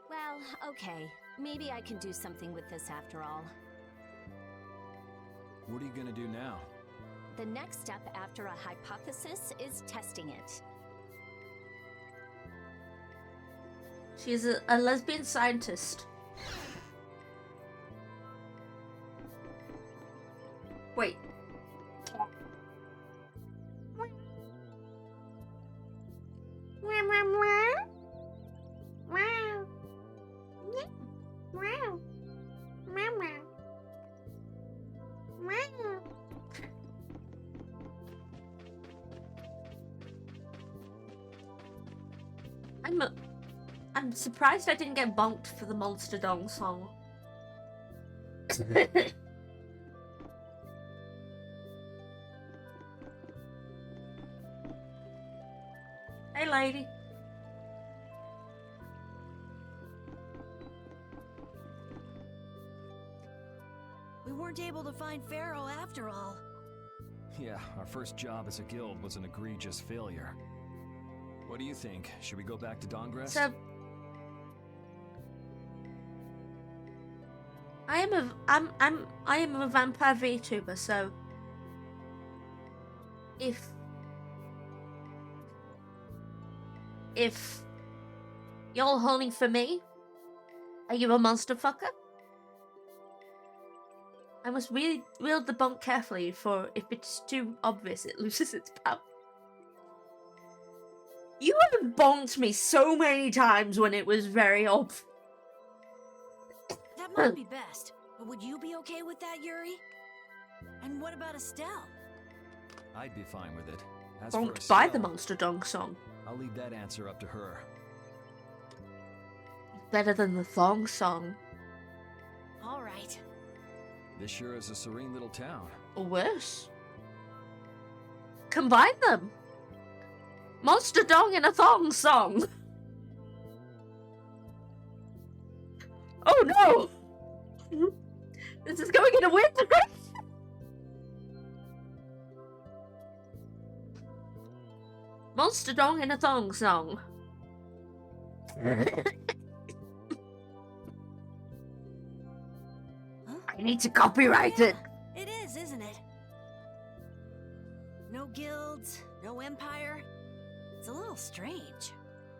Well, okay. Maybe I can do something with this after all. What are you gonna do now? The next step after a hypothesis is testing it. She is a lesbian scientist. Wait. I'm surprised I didn't get bonked for the Monster Dong song. Hey, lady. We weren't able to find Pharaoh after all. Yeah, our first job as a guild was an egregious failure. What do you think? Should we go back to Dongrest? So, I am a vampire VTuber, so if you're horny for me, are you a monster fucker? I must really wield the bonk carefully, for if it's too obvious, it loses its power. You have bonked me so many times when it was very obvious. That might be best, but would you be okay with that, Yuri? And what about Estelle? I'd be fine with it. As Bonked for by Estelle, the Monster Dong song. I'll leave that answer up to her. Better than the thong song. All right. This sure is a serene little town. Or worse. Combine them. Monster Dong in a thong song. Oh no! This is going in a weird direction. Monster Dong in a thong song. I need to copyright it. It is, isn't it? No guilds, no empire. It's a little strange.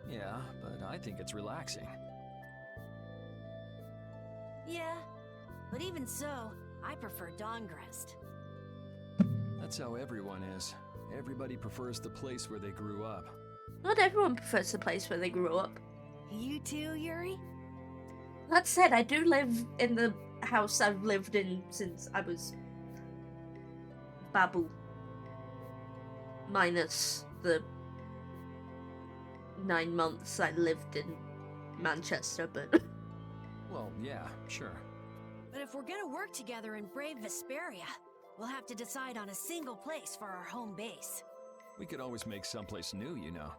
Yeah, but I think it's relaxing. Yeah, but even so, I prefer Dongrest. That's how everyone is. Everybody prefers the place where they grew up. Not everyone prefers the place where they grew up. You too, Yuri? That said, I do live in the house I've lived in since I was Babu. Minus the 9 months I lived in Manchester, but... Well, yeah, sure. But if we're gonna work together in brave Vesperia, we'll have to decide on a single place for our home base. We could always make someplace new, you know.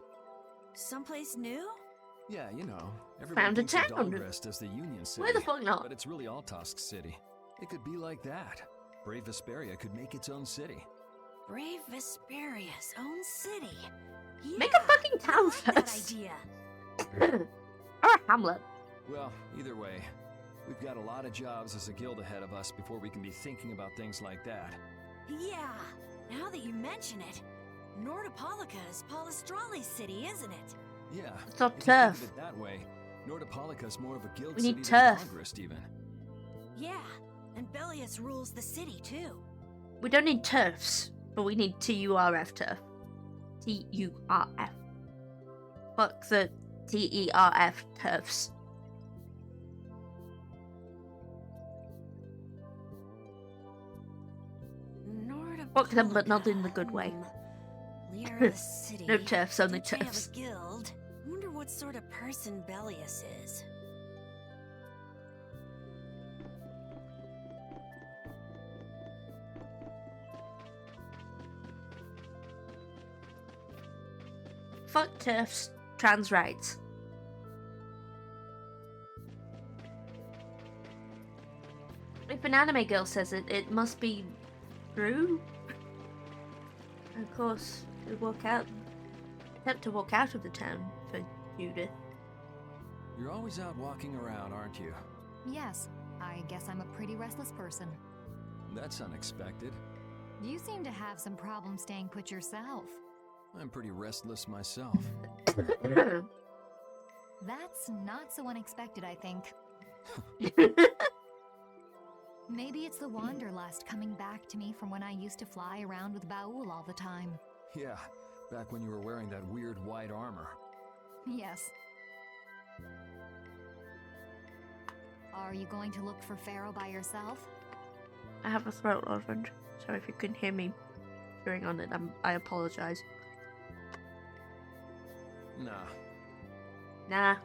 Someplace new? Yeah, you know. Everyone Found a thinks of town. Dongrest as the Union City. Why the fuck not? But it's really Altosk City. It could be like that. Brave Vesperia could make its own city. Brave Vesperia's own city. Yeah, Make a fucking town I like that first. idea. Or a hamlet. Well, either way, we've got a lot of jobs as a guild ahead of us before we can be thinking about things like that. Yeah, now that you mention it, Nordopolica is Palestrali's city, isn't it? Yeah. It's not if you think turf. of it that way, Nordopolica's more of a guild We city need than turf. Dongrest even. Yeah, and Bellius rules the city too. We don't need turfs, but we need TURF turf. TURF. Fuck the TERF turfs. Fuck them, but not in the good way. Leader of the city. No turfs, only Don't they turfs. have a guild? Wonder what sort of person Bellius is. Fuck turfs, trans rights. If an anime girl says it, it must be true. And of course, we attempt to walk out of the town for Judith. You're always out walking around, aren't you? Yes, I guess I'm a pretty restless person. That's unexpected. You seem to have some problem staying put yourself. I'm pretty restless myself. That's not so unexpected, I think. Maybe it's the wanderlust coming back to me from when I used to fly around with Baul all the time. Yeah, back when you were wearing that weird white armor. Yes. Are you going to look for Pharaoh by yourself? I have a throat orange, so if you can hear me chewing on it, I apologize. Nah. Nah.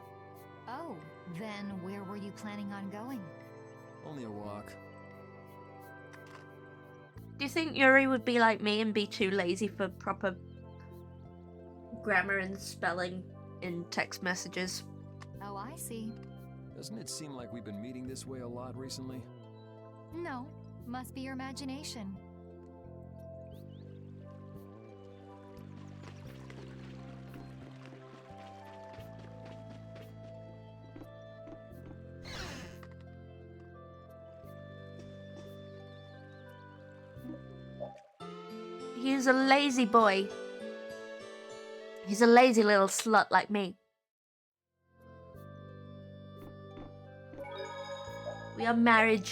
Oh, then where were you planning on going? Only a walk. Do you think Yuri would be like me and be too lazy for proper grammar and spelling in text messages? Oh, I see. Doesn't it seem like we've been meeting this way a lot recently? No, must be your imagination. He's a lazy boy. He's a lazy little slut like me. We are married.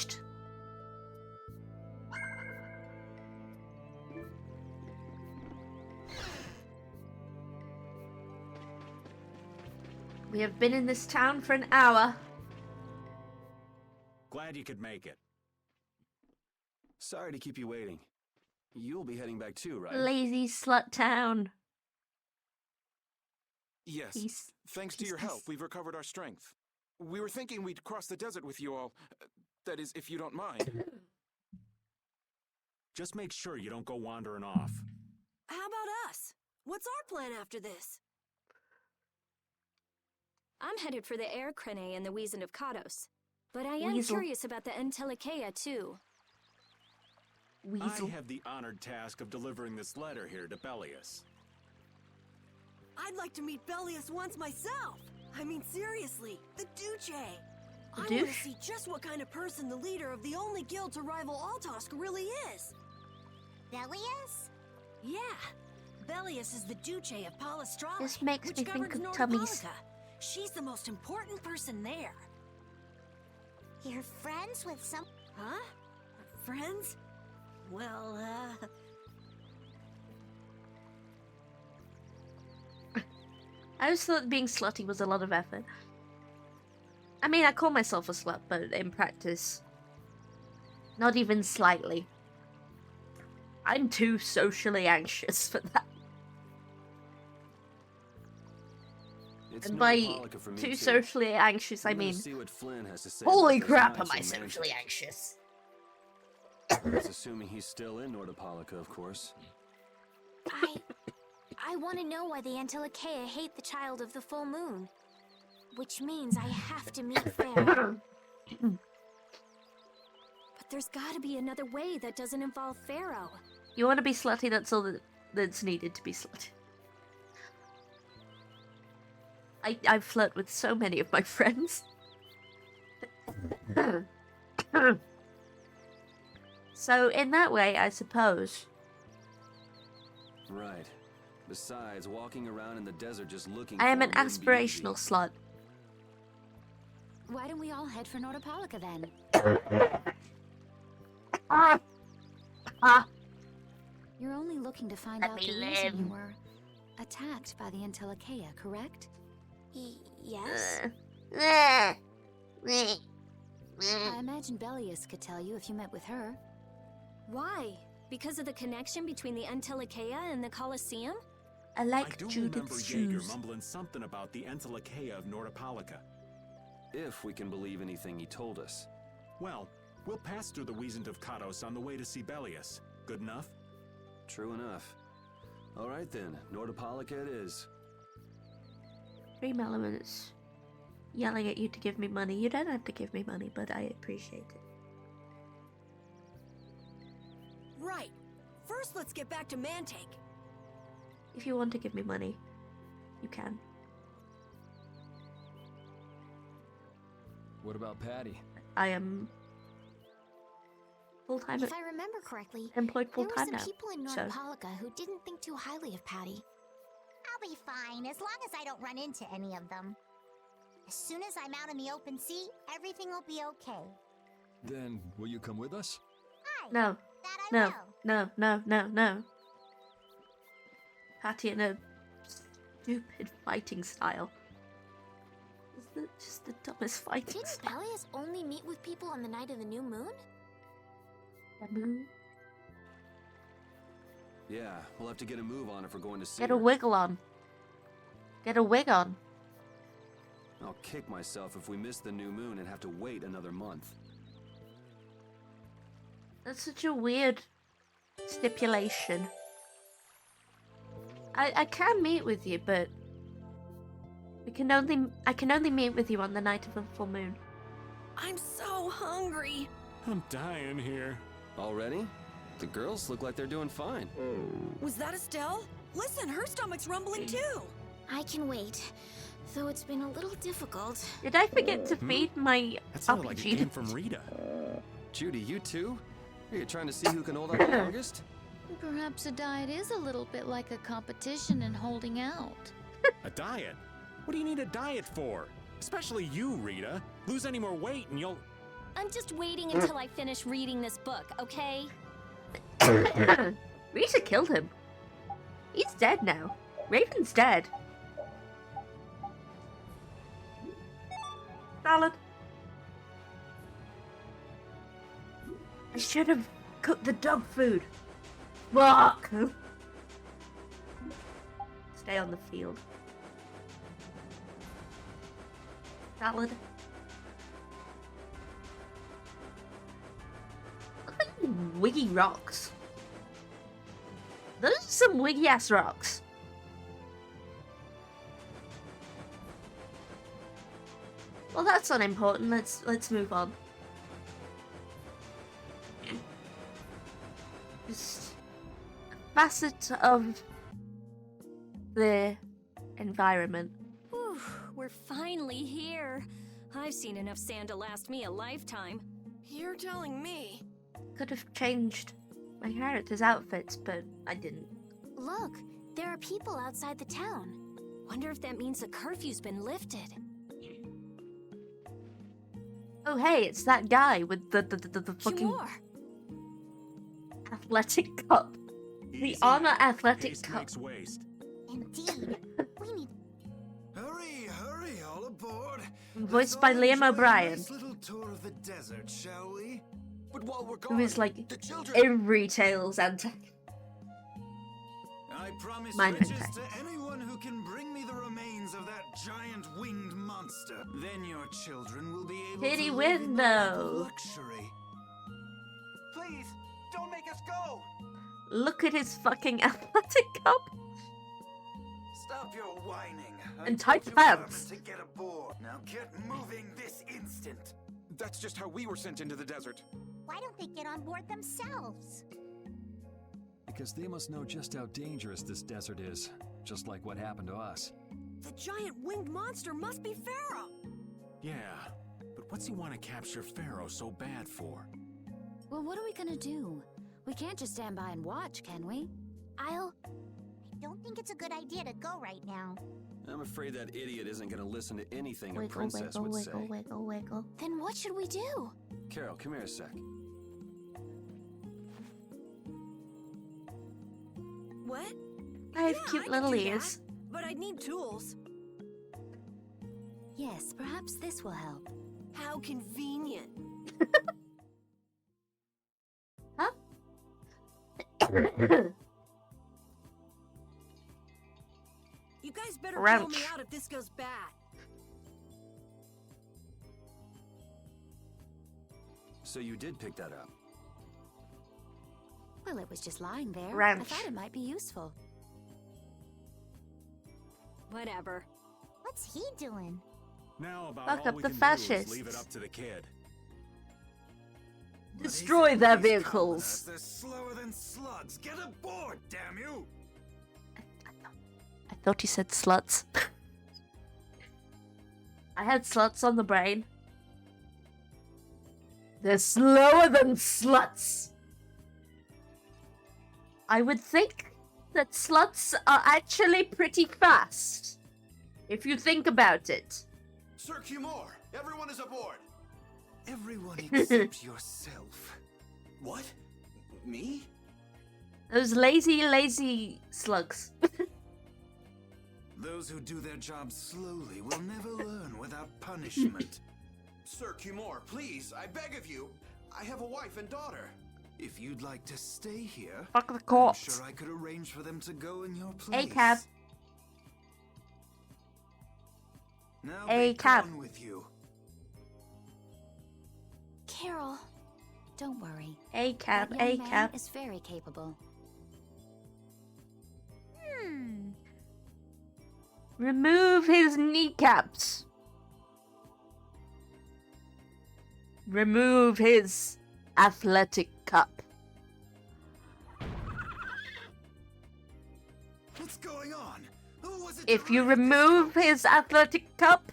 We have been in this town for an hour. Glad you could make it. Sorry to keep you waiting. You'll be heading back too, right? Lazy slut town. Yes. Peace. Thanks to your help, we've recovered our strength. We were thinking we'd cross the desert with you all. That is, if you don't mind. Just make sure you don't go wandering off. How about us? What's our plan after this? I'm headed for the Air Crane and the Wizened of Kados. But I am Weasel. curious about the Entelikeia too. Weasel. I have the honored task of delivering this letter here to Bellius. I'd like to meet Bellius once myself. I mean, seriously, the Duce. I want to douche? see just what kind of person the leader of the only guild to rival Altosk really is. Bellius? Yeah, Bellius is the Duce of Palestrale, This makes which me think governs of tummies. Nordopolica. She's the most important person there. You're friends with some... Huh? Friends? Well, I always thought being slutty was a lot of effort. I mean, I call myself a slut, but in practice, not even slightly. I'm too socially anxious for that. It's And by Nordopolica for me too too. socially anxious, I I'm gonna mean, see what Flynn has to say holy about those crap, am knights I and socially mansions. anxious? That's assuming he's still in Nordopolica, of course. I want to know why the Antilocheia hate the child of the full moon. Which means I have to meet Pharaoh. But there's gotta be another way that doesn't involve Pharaoh. You want to be slutty, that's all that's needed to be slutty. I flirt with so many of my friends. So in that way, I suppose. Right. Besides, walking around in the desert just looking I am for an him wouldn't be easy. aspirational slut. Why don't we all head for Nordopolica then? You're only looking to find Let out me the live. reason you were attacked by the Antilocheia, correct? Yes? I imagine Bellius could tell you if you met with her. Why? Because of the connection between the Entelikeia and the Colosseum? I I like do Judith's remember Jaeger shoes. mumbling something about the Entelikeia of Nordopolica. If we can believe anything he told us. Well, we'll pass through the Wizened of Kados on the way to see Bellius. Good enough? True enough. All right then, Nordopolica it is. 3 elements. Yelling at you to give me money. You don't have to give me money, but I appreciate it. Right. First, let's get back to Mantake. If you want to give me money, you can. What about Patty? I am full-time. If I remember correctly, employed there were full-time some now. people in So Norpolica who didn't think too highly of Patty. I'll be fine, as long as I don't run into any of them. As soon as I'm out in the open sea, everything will be okay. Then, will you come with us? Hi, no, that I no, will. no, no, no, no. Patty in a stupid fighting style. Is just the dumbest fighting Didn't style. Peleus only meet with people on the night of the new moon? The moon. Yeah, we'll have to get a move on if we're going to see Get her. a wiggle on. Get a wig on. I'll kick myself if we miss the new moon and have to wait another month. That's such a weird stipulation. I can meet with you, but I can only meet with you on the night of a full moon. I'm so hungry. I'm dying here. Already? The girls look like they're doing fine. Was that Estelle? Listen, her stomach's rumbling too. I can wait, though it's been a little difficult. Did I forget to feed my That sounded like it RPG? came from Rita. Judy, you too? Are you trying to see who can hold out the longest? Perhaps a diet is a little bit like a competition in holding out. A diet? What do you need a diet for? Especially you, Rita. Lose any more weight and you'll... I'm just waiting until I finish reading this book, okay? Rita killed him. He's dead now. Raven's dead. Salad. I should have cooked the dog food. Fuck. Stay on the field. Salad. Look at these wiggy rocks. Those are some wiggy ass rocks. Well, that's unimportant. Let's move on. Just a facet of the environment. Whew, we're finally here. I've seen enough sand to last me a lifetime. You're telling me. Could have changed my character's outfits, but I didn't. Look, there are people outside the town. Wonder if that means the curfew's been lifted. Oh hey, it's that guy with the fucking Sure. athletic cup. The armor athletic Haste cup. makes waste. Indeed. We need Hurry, hurry, all aboard. Voiced Let's by all Liam enjoy a O'Brien, nice little tour of the desert, shall we? But while we're who gone, is like the children... every Tales antagonist. I promise Mine riches fantastic. to anyone who can bring me the remains of that giant winged monster. Then your children will be able Titty to live in the lap of window. luxury. Please, don't make us go! Look at his fucking athletic cup. Stop your whining. And I tight told you pants. Carmen to get aboard. Now get moving this instant. That's just how we were sent into the desert. Why don't they get on board themselves? Because they must know just how dangerous this desert is, just like what happened to us. The giant winged monster must be Pharaoh. Yeah, but what's he want to capture Pharaoh so bad for? Well, what are we gonna do? We can't just stand by and watch, can we? I don't think it's a good idea to go right now. I'm afraid that idiot isn't going to listen to anything a Wiggle, princess wiggle, would wiggle, say. wiggle, wiggle. Then what should we do? Carol, come here a sec. What? I have Yeah, cute I could little do ears. that, but I'd need tools. Yes, perhaps this will help. How convenient. Huh? You guys better bail Wrench. me out if this goes bad. So you did pick that up. Well, it was just lying there. I Wrench. thought it might be useful. Whatever. What's he doing? Now about Fuck all up we the can do is fascists. leave it up to the kid. Destroy their vehicles. They're slower than slugs. Get aboard, damn you! I thought he said sluts. I had sluts on the brain. They're slower than sluts. I would think that sluts are actually pretty fast. If you think about it. Sir Cumore, everyone is aboard. Everyone except yourself. What? Me? Those lazy slugs. Those who do their jobs slowly will never learn without punishment. Sir Cumore, please, I beg of you. I have a wife and daughter. If you'd like to stay here, fuck the court. I'm sure I could arrange for them to go in your place. A cab. Now A cab. with you. Carol, don't worry. A cab, That young a man cab. is very capable. Remove his kneecaps. Remove his athletic cup. What's going on? Who was it? If you remove his athletic cup,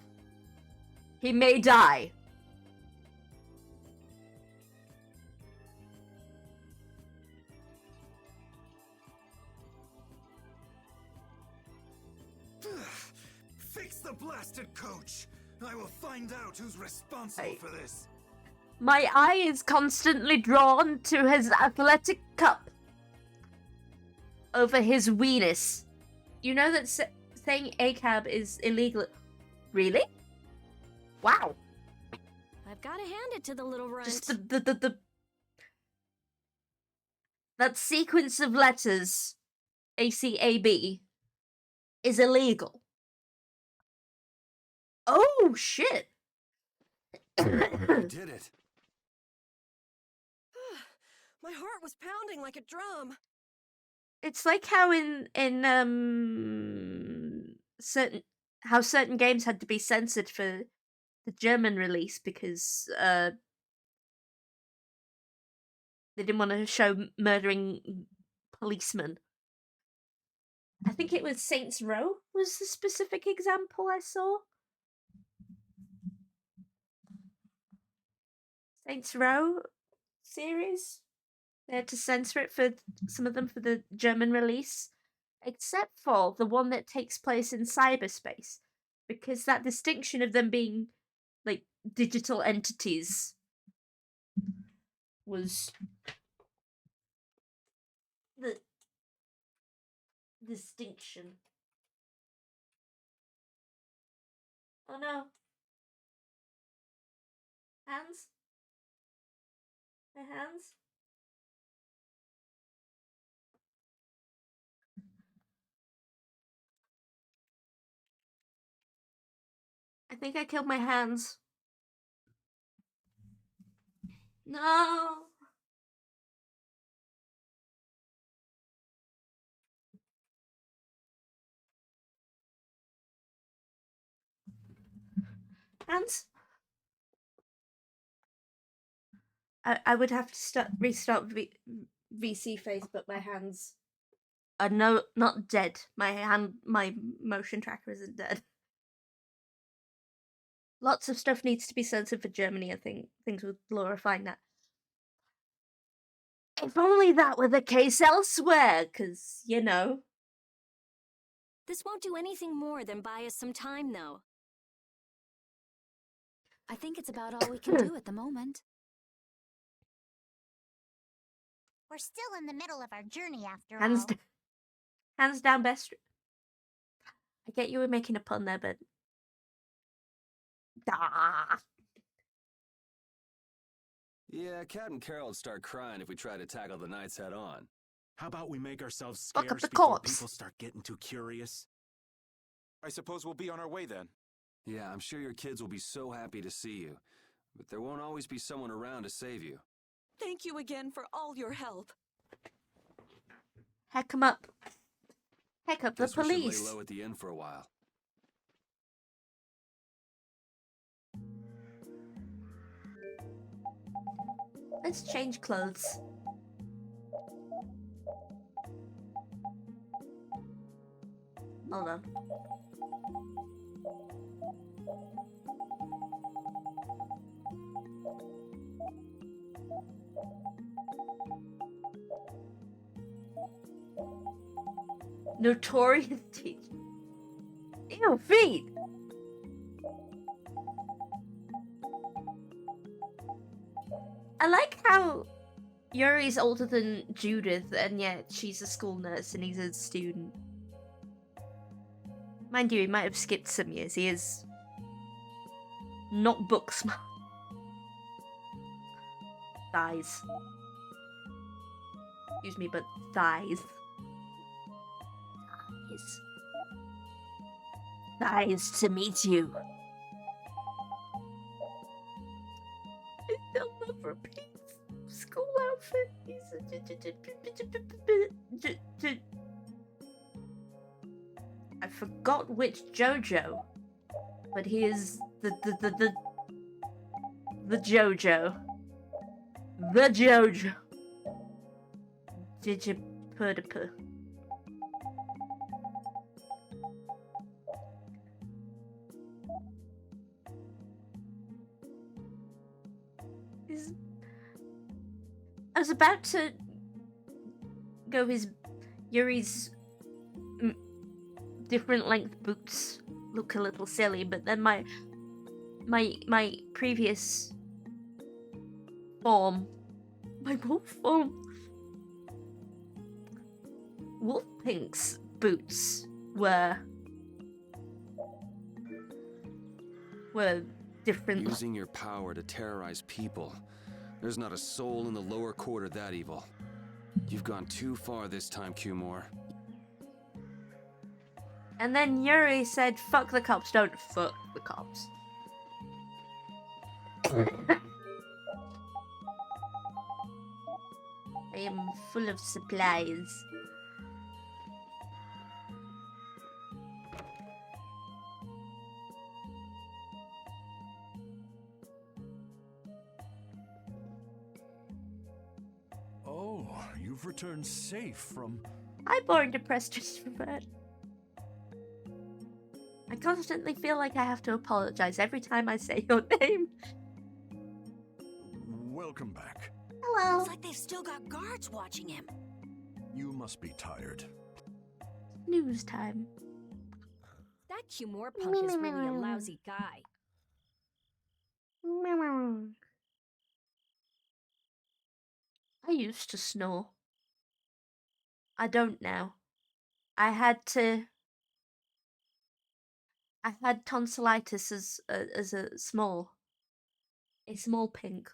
he may die. Fix the blasted coach. I will find out who's responsible for this. My eye is constantly drawn to his athletic cup over his weenus. You know that saying a cab is illegal. Really? Wow. I've got to hand it to the little runt. Just the that sequence of letters, ACAB, is illegal. Oh shit! You did it. My heart was pounding like a drum. It's like how in certain games had to be censored for the German release because they didn't want to show murdering policemen. I think it was Saints Row was the specific example I saw. Saints Row series. They had to censor it for some of them for the German release, except for the one that takes place in cyberspace, because that distinction of them being like digital entities was the distinction. Oh no. Hands? My hands? I think I killed my hands. No. Hands? I would have to restart VC face, but my hands are not dead. My motion tracker isn't dead. Lots of stuff needs to be censored for Germany, I think. Things with glorifying that. If only that were the case elsewhere, because, you know. This won't do anything more than buy us some time, though. I think it's about all we can do at the moment. We're still in the middle of our journey after Hands, all. hands down, best. I get you were making a pun there, but. Ah. Yeah, Cat and Carol would start crying if we tried to tackle the knights head on. How about we make ourselves Fuck up scarce the before corpse. people start getting too curious? I suppose we'll be on our way then. Yeah, I'm sure your kids will be so happy to see you. But there won't always be someone around to save you. Thank you again for all your help. Heck 'em up. Heck up the Guess we should lay police. low at the inn for a while. Let's change clothes. Hold on. Notorious teacher. Ew, feet! I like how Yuri's older than Judith, and yet she's a school nurse and he's a student. Mind you, he might have skipped some years. He is not book smart. Thighs. Excuse me, but thighs. Thighs to meet you. They'll never repeat school outfit. I forgot which JoJo, but he is the JoJo. The JoJo. Digipurdipu. I was about to go his Yuri's different length boots look a little silly, but then my previous form, my wolf form, Wolf Pink's boots were different. Using your power to terrorize people. There's not a soul in the lower quarter that evil. You've gone too far this time, Cumore. And then Yuri said, fuck the cops, don't fuck the cops. I am full of supplies. Oh, you've returned safe from... I'm born depressed just for that. I constantly feel like I have to apologize every time I say your name. Welcome back. Hello. Looks like they've still got guards watching him. You must be tired. News time. That Cumore punk is really a lousy guy. I used to snore. I don't now. I had tonsillitis as a small pink,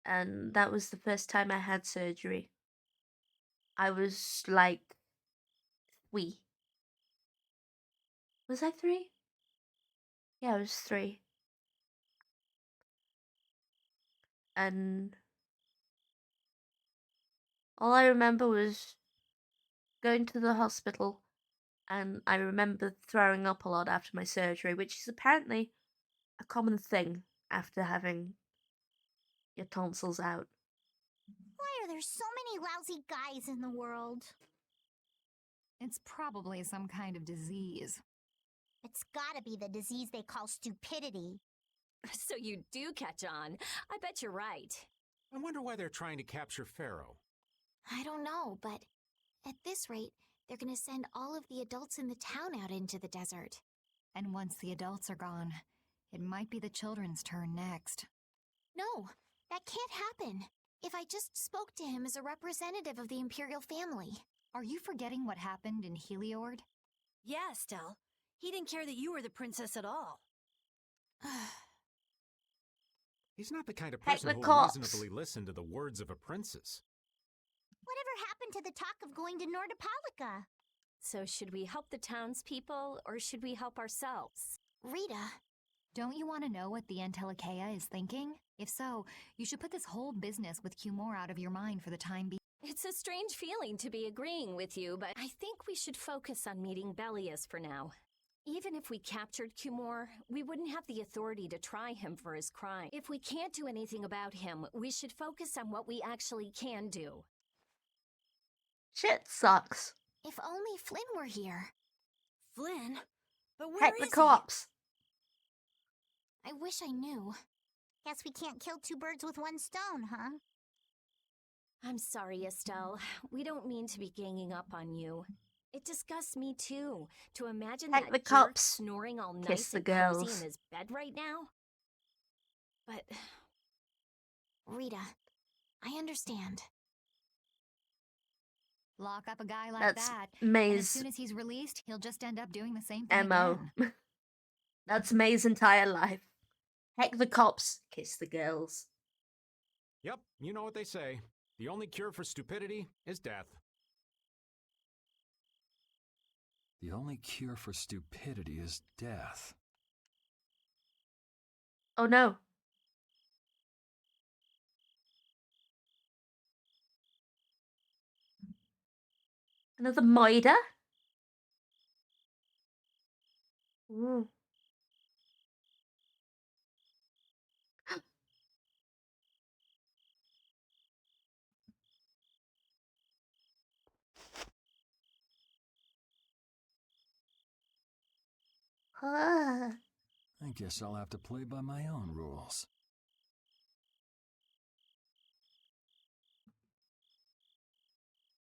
and that was the first time I had surgery. I was like 3. Was I 3? Yeah, I was 3. And all I remember was going to the hospital, and I remember throwing up a lot after my surgery, which is apparently a common thing after having your tonsils out. Why are there so many lousy guys in the world? It's probably some kind of disease. It's gotta be the disease they call stupidity. So you do catch on. I bet you're right. I wonder why they're trying to capture Pharaoh. I don't know, but at this rate, they're gonna send all of the adults in the town out into the desert. And once the adults are gone, it might be the children's turn next. No, that can't happen. If I just spoke to him as a representative of the Imperial family. Are you forgetting what happened in Heliord? Yeah, Estelle. He didn't care that you were the princess at all. He's not the kind of Heck, person the who will cops. reasonably listen to the words of a princess. Whatever happened to the talk of going to Nordopolica? So should we help the townspeople, or should we help ourselves? Rita. Don't you want to know what the Antilocheia is thinking? If so, you should put this whole business with Cumore out of your mind for the time being. It's a strange feeling to be agreeing with you, but I think we should focus on meeting Bellius for now. Even if we captured Cumore, we wouldn't have the authority to try him for his crime. If we can't do anything about him, we should focus on what we actually can do. Shit sucks. If only Flynn were here. Flynn? But where Heck the is cops. I wish I knew. Guess we can't kill two birds with one stone, huh? I'm sorry, Estelle. We don't mean to be ganging up on you. It disgusts me too, to imagine Heck that the jerk cops. snoring all Kiss nice the and cozy girls. in his bed right now. But Rita, I understand. Lock up a guy like That's that, and as May's soon as he's released, he'll just end up doing the same thing MO. again. That's May's entire life. Heck the cops. Kiss the girls. Yep, you know what they say. The only cure for stupidity is death. The only cure for stupidity is death. Oh no. Another murder? Ooh. Ah. I guess I'll have to play by my own rules.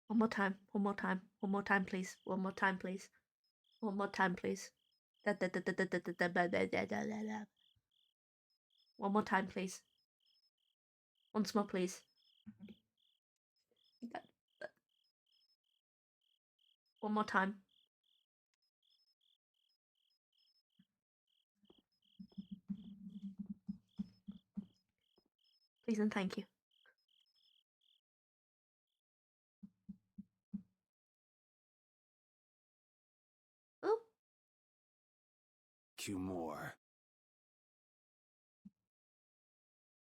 One more time. One more time. One more time, please. One more time, please. One more time, please. One more time, please. Once more, please. One more time. Please and thank you. Oh. Cumore.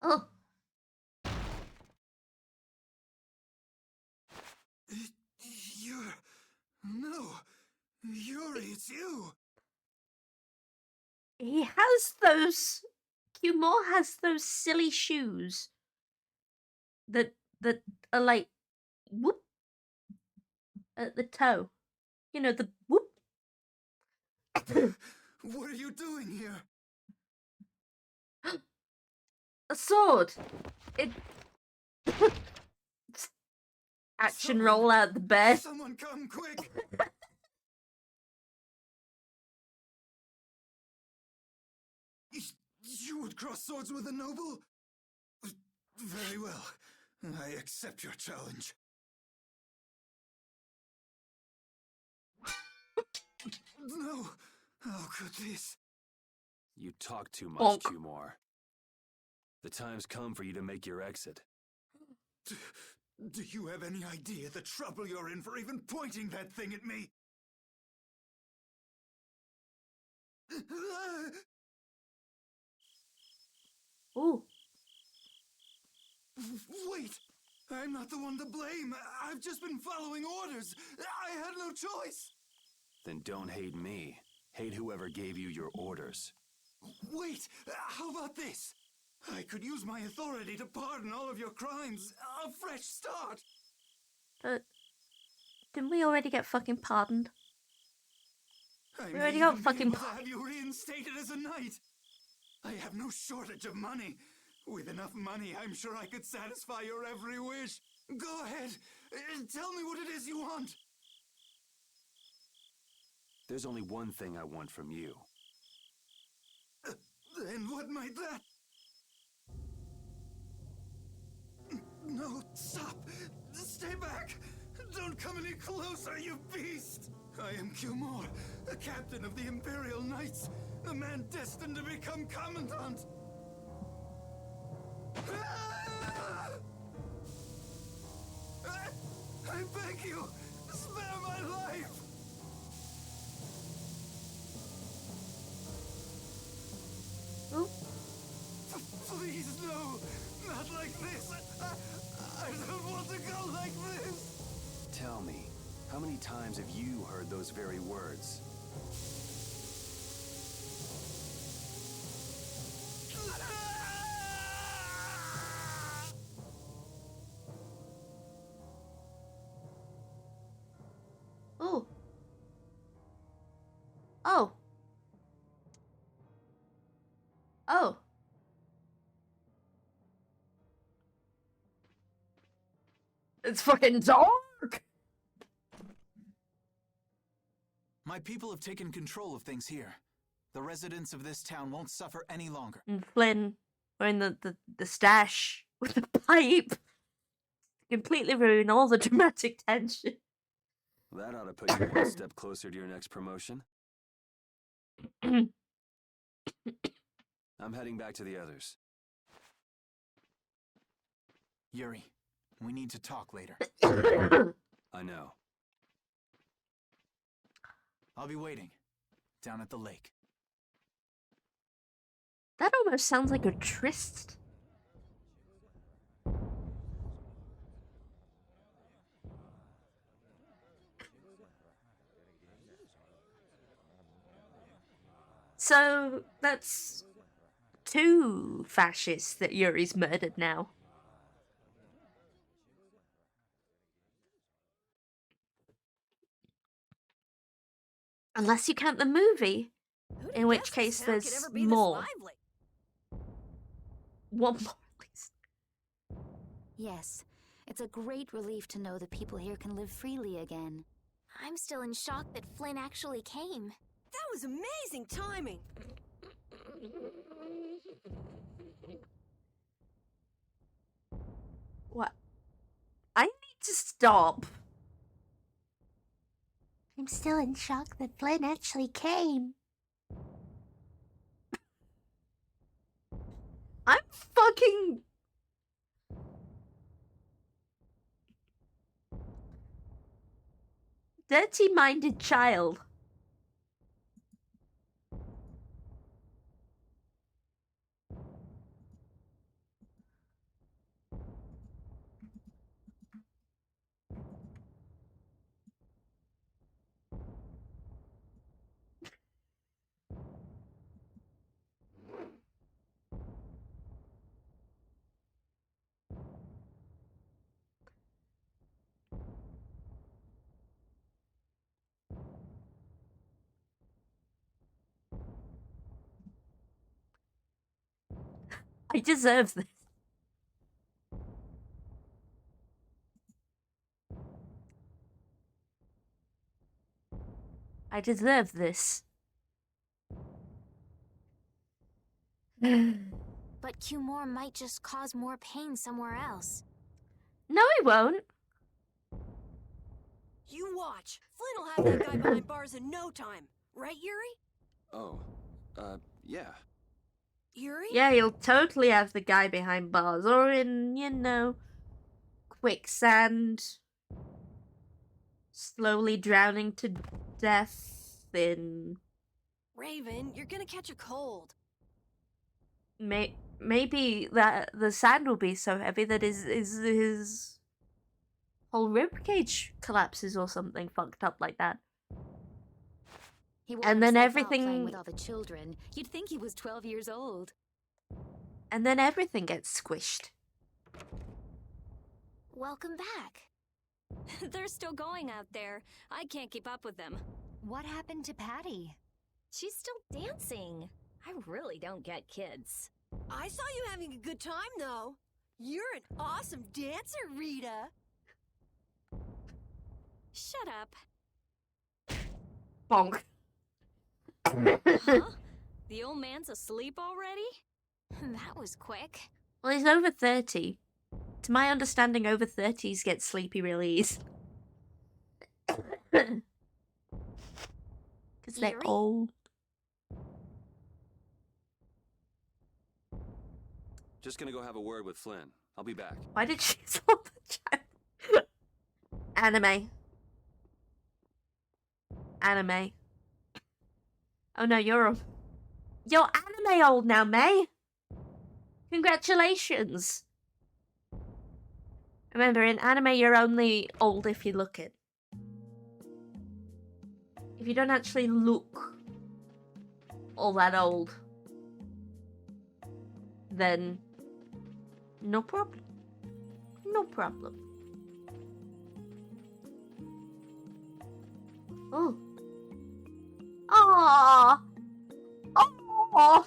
Oh. Yuri, it's you. He has those. Cumore has those silly shoes that are like whoop at the toe. You know, the whoop. What are you doing here? A sword. It. Action roll out the bed. Someone come quick. You would cross swords with a noble? Very well. I accept your challenge. No. How could this? You talk too much, Bonk. Cumore. The time's come for you to make your exit. Do you have any idea the trouble you're in for even pointing that thing at me? Ooh. Wait! I'm not the one to blame. I've just been following orders. I had no choice. Then don't hate me. Hate whoever gave you your orders. Wait! How about this? I could use my authority to pardon all of your crimes. A fresh start. But didn't we already get fucking pardoned? I We may already got even be fucking able to have you reinstated as a knight. I have no shortage of money. With enough money, I'm sure I could satisfy your every wish. Go ahead. Tell me what it is you want. There's only one thing I want from you. And what might that? No, stop! Stay back! Don't come any closer, you beast! I am Cumore, the captain of the Imperial Knights, the man destined to become Commandant! I beg you, spare my life! Ooh. Please, no! Not like this! I don't want to go like this! Tell me, how many times have you heard those very words? Oh. It's fucking dark! My people have taken control of things here. The residents of this town won't suffer any longer. And Flynn, wearing the stash with the pipe, completely ruin all the dramatic tension. That ought to put you one step closer to your next promotion. I'm heading back to the others. Yuri, we need to talk later. I know. I'll be waiting. Down at the lake. That almost sounds like a tryst. So that's 2 fascists that Yuri's murdered now. Unless you count the movie, in which case there's more. One more, at least. Yes, it's a great relief to know the people here can live freely again. I'm still in shock that Flynn actually came. That was amazing timing. What? I need to stop. I'm still in shock that Flynn actually came. I'm fucking... dirty-minded child. I deserve this. I deserve this. But Cumore might just cause more pain somewhere else. No, he won't. You watch. Flynn will have that guy behind bars in no time. Right, Yuri? Oh, yeah. Yuri? Yeah, he'll totally have the guy behind bars or in, you know, quicksand, slowly drowning to death in... Raven, you're gonna catch a cold. Maybe that the sand will be so heavy that his whole ribcage collapses or something fucked up like that. He And then everything playing with all the children. You'd think he was 12 years old. And then everything gets squished. Welcome back. They're still going out there. I can't keep up with them. What happened to Patty? She's still dancing. I really don't get kids. I saw you having a good time, though. You're an awesome dancer, Rita. Shut up. Bonk. Huh? The old man's asleep already? That was quick. Well, he's over 30. To my understanding, over 30s get sleepy real easy. Because they're old. Just gonna go have a word with Flynn. I'll be back. Why did she swap the child? Anime. Anime. Oh no, you're anime old now, May. Congratulations. Remember, in anime, you're only old if you look it. If you don't actually look all that old, then no problem. No problem. Oh. Aww. Aww.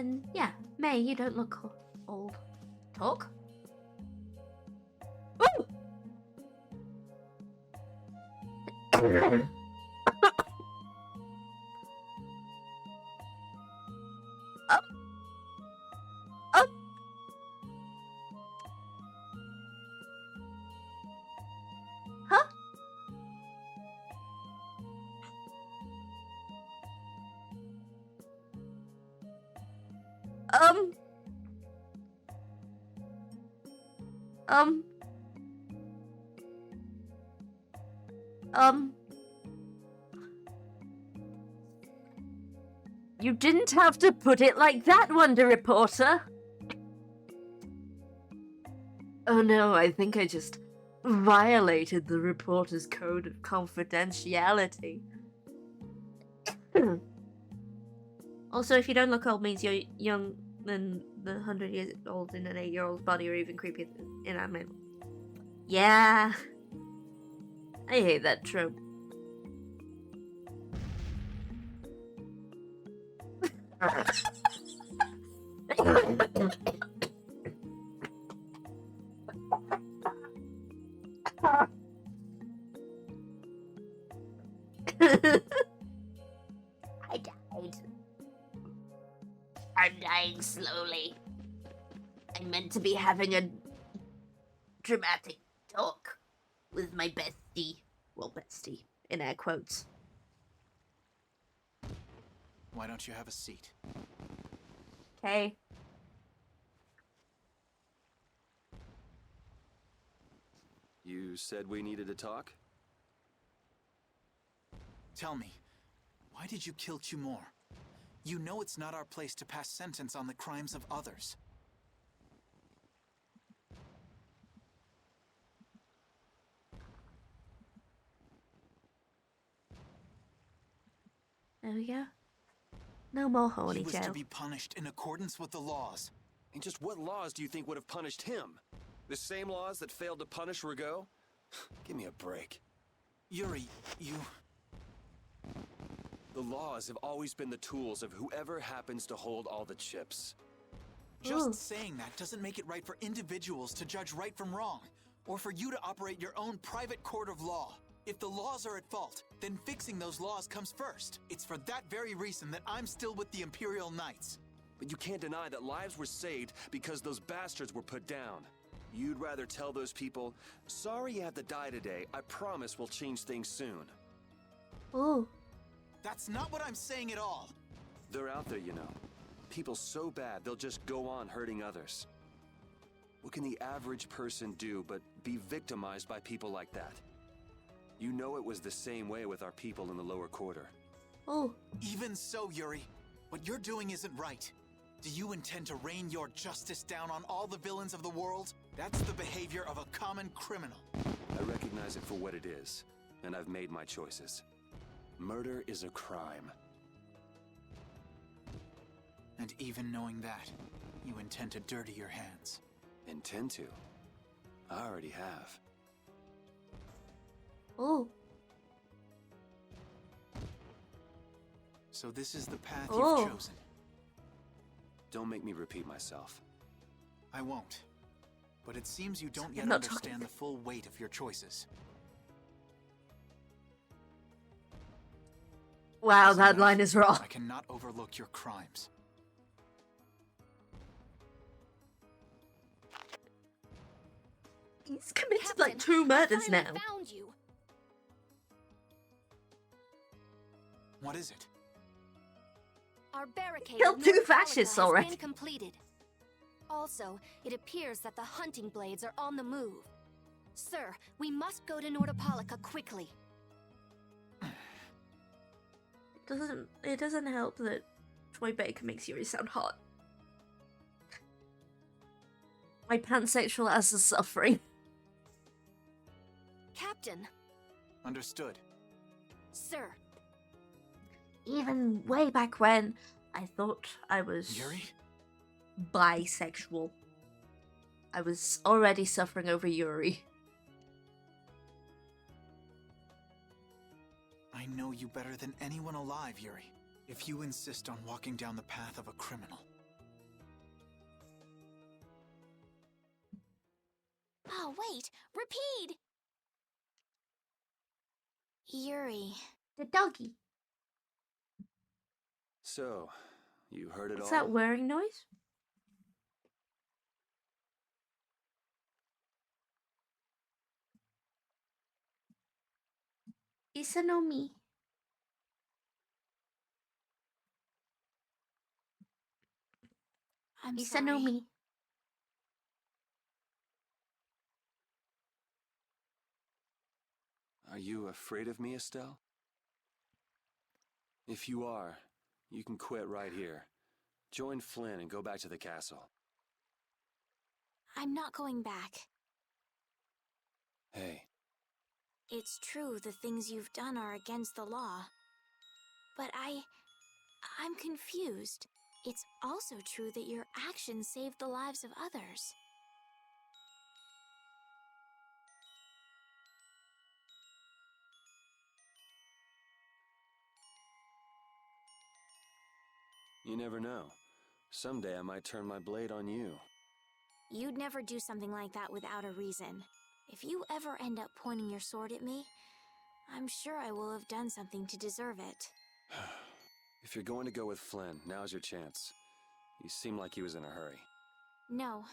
And yeah, May, you don't look old. Talk? Ooh! Up. Up. Huh? Um. You didn't have to put it like that, Wonder Reporter. Oh no, I think I just violated the reporter's code of confidentiality. Also, if you don't look old means you're young than the 100 years old in an 8-year-old's body, or even creepier in a man. Yeah. I hate that trope. I died. I'm dying slowly. I'm meant to be having a dramatic talk with my bestie. Well, bestie, in air quotes. Why don't you have a seat? Okay. You said we needed to talk? Tell me, why did you kill Cumore? You know it's not our place to pass sentence on the crimes of others. There we go. No more horny He was jail. to be punished in accordance with the laws. And just what laws do you think would have punished him? The same laws that failed to punish Rigaud? Give me a break. Yuri, you... The laws have always been the tools of whoever happens to hold all the chips. Just saying that doesn't make it right for individuals to judge right from wrong, or for you to operate your own private court of law. If the laws are at fault, then fixing those laws comes first. It's for that very reason that I'm still with the Imperial Knights. But you can't deny that lives were saved because those bastards were put down. You'd rather tell those people, sorry you have to die today, I promise we'll change things soon. Oh. That's not what I'm saying at all. They're out there, you know. People so bad, they'll just go on hurting others. What can the average person do but be victimized by people like that? You know it was the same way with our people in the lower quarter. Oh. Even so, Yuri, what you're doing isn't right. Do you intend to rain your justice down on all the villains of the world? That's the behavior of a common criminal. I recognize it for what it is, and I've made my choices. Murder is a crime. And even knowing that, you intend to dirty your hands. Intend to? I already have. Oh. So this is the path you've chosen. Don't make me repeat myself. I won't. But it seems you don't yet not understand the full weight of your choices. Wow, that line is raw. I cannot overlook your crimes. He's committed like 2 murders now. Found you. What is it? Our barricade Killed of 2 North fascists Calica has already. been completed. Also, it appears that the hunting blades are on the move. Sir, we must go to Nordopolica quickly. It doesn't help that Troy Baker makes Yuri sound hot. My pansexual ass is suffering. Captain. Understood. Sir. Even way back when, I thought I was Yuri? bisexual. I was already suffering over Yuri. I know you better than anyone alive, Yuri. If you insist on walking down the path of a criminal, wait! Repeat! Yuri. The doggy. So, you heard it What's all? that whirring noise? Isa no mi. I'm Isa sorry. no mi. Are you afraid of me, Estelle? If you are, you can quit right here. Join Flynn and go back to the castle. I'm not going back. Hey, It's true the things you've done are against the law. But I'm confused. It's also true that your actions saved the lives of others. you never know. Someday I might turn my blade on you. You'd never do something like that without a reason. If you ever end up pointing your sword at me, I'm sure I will have done something to deserve it. If you're going to go with Flynn, now's your chance. You seem like he was in a hurry. No,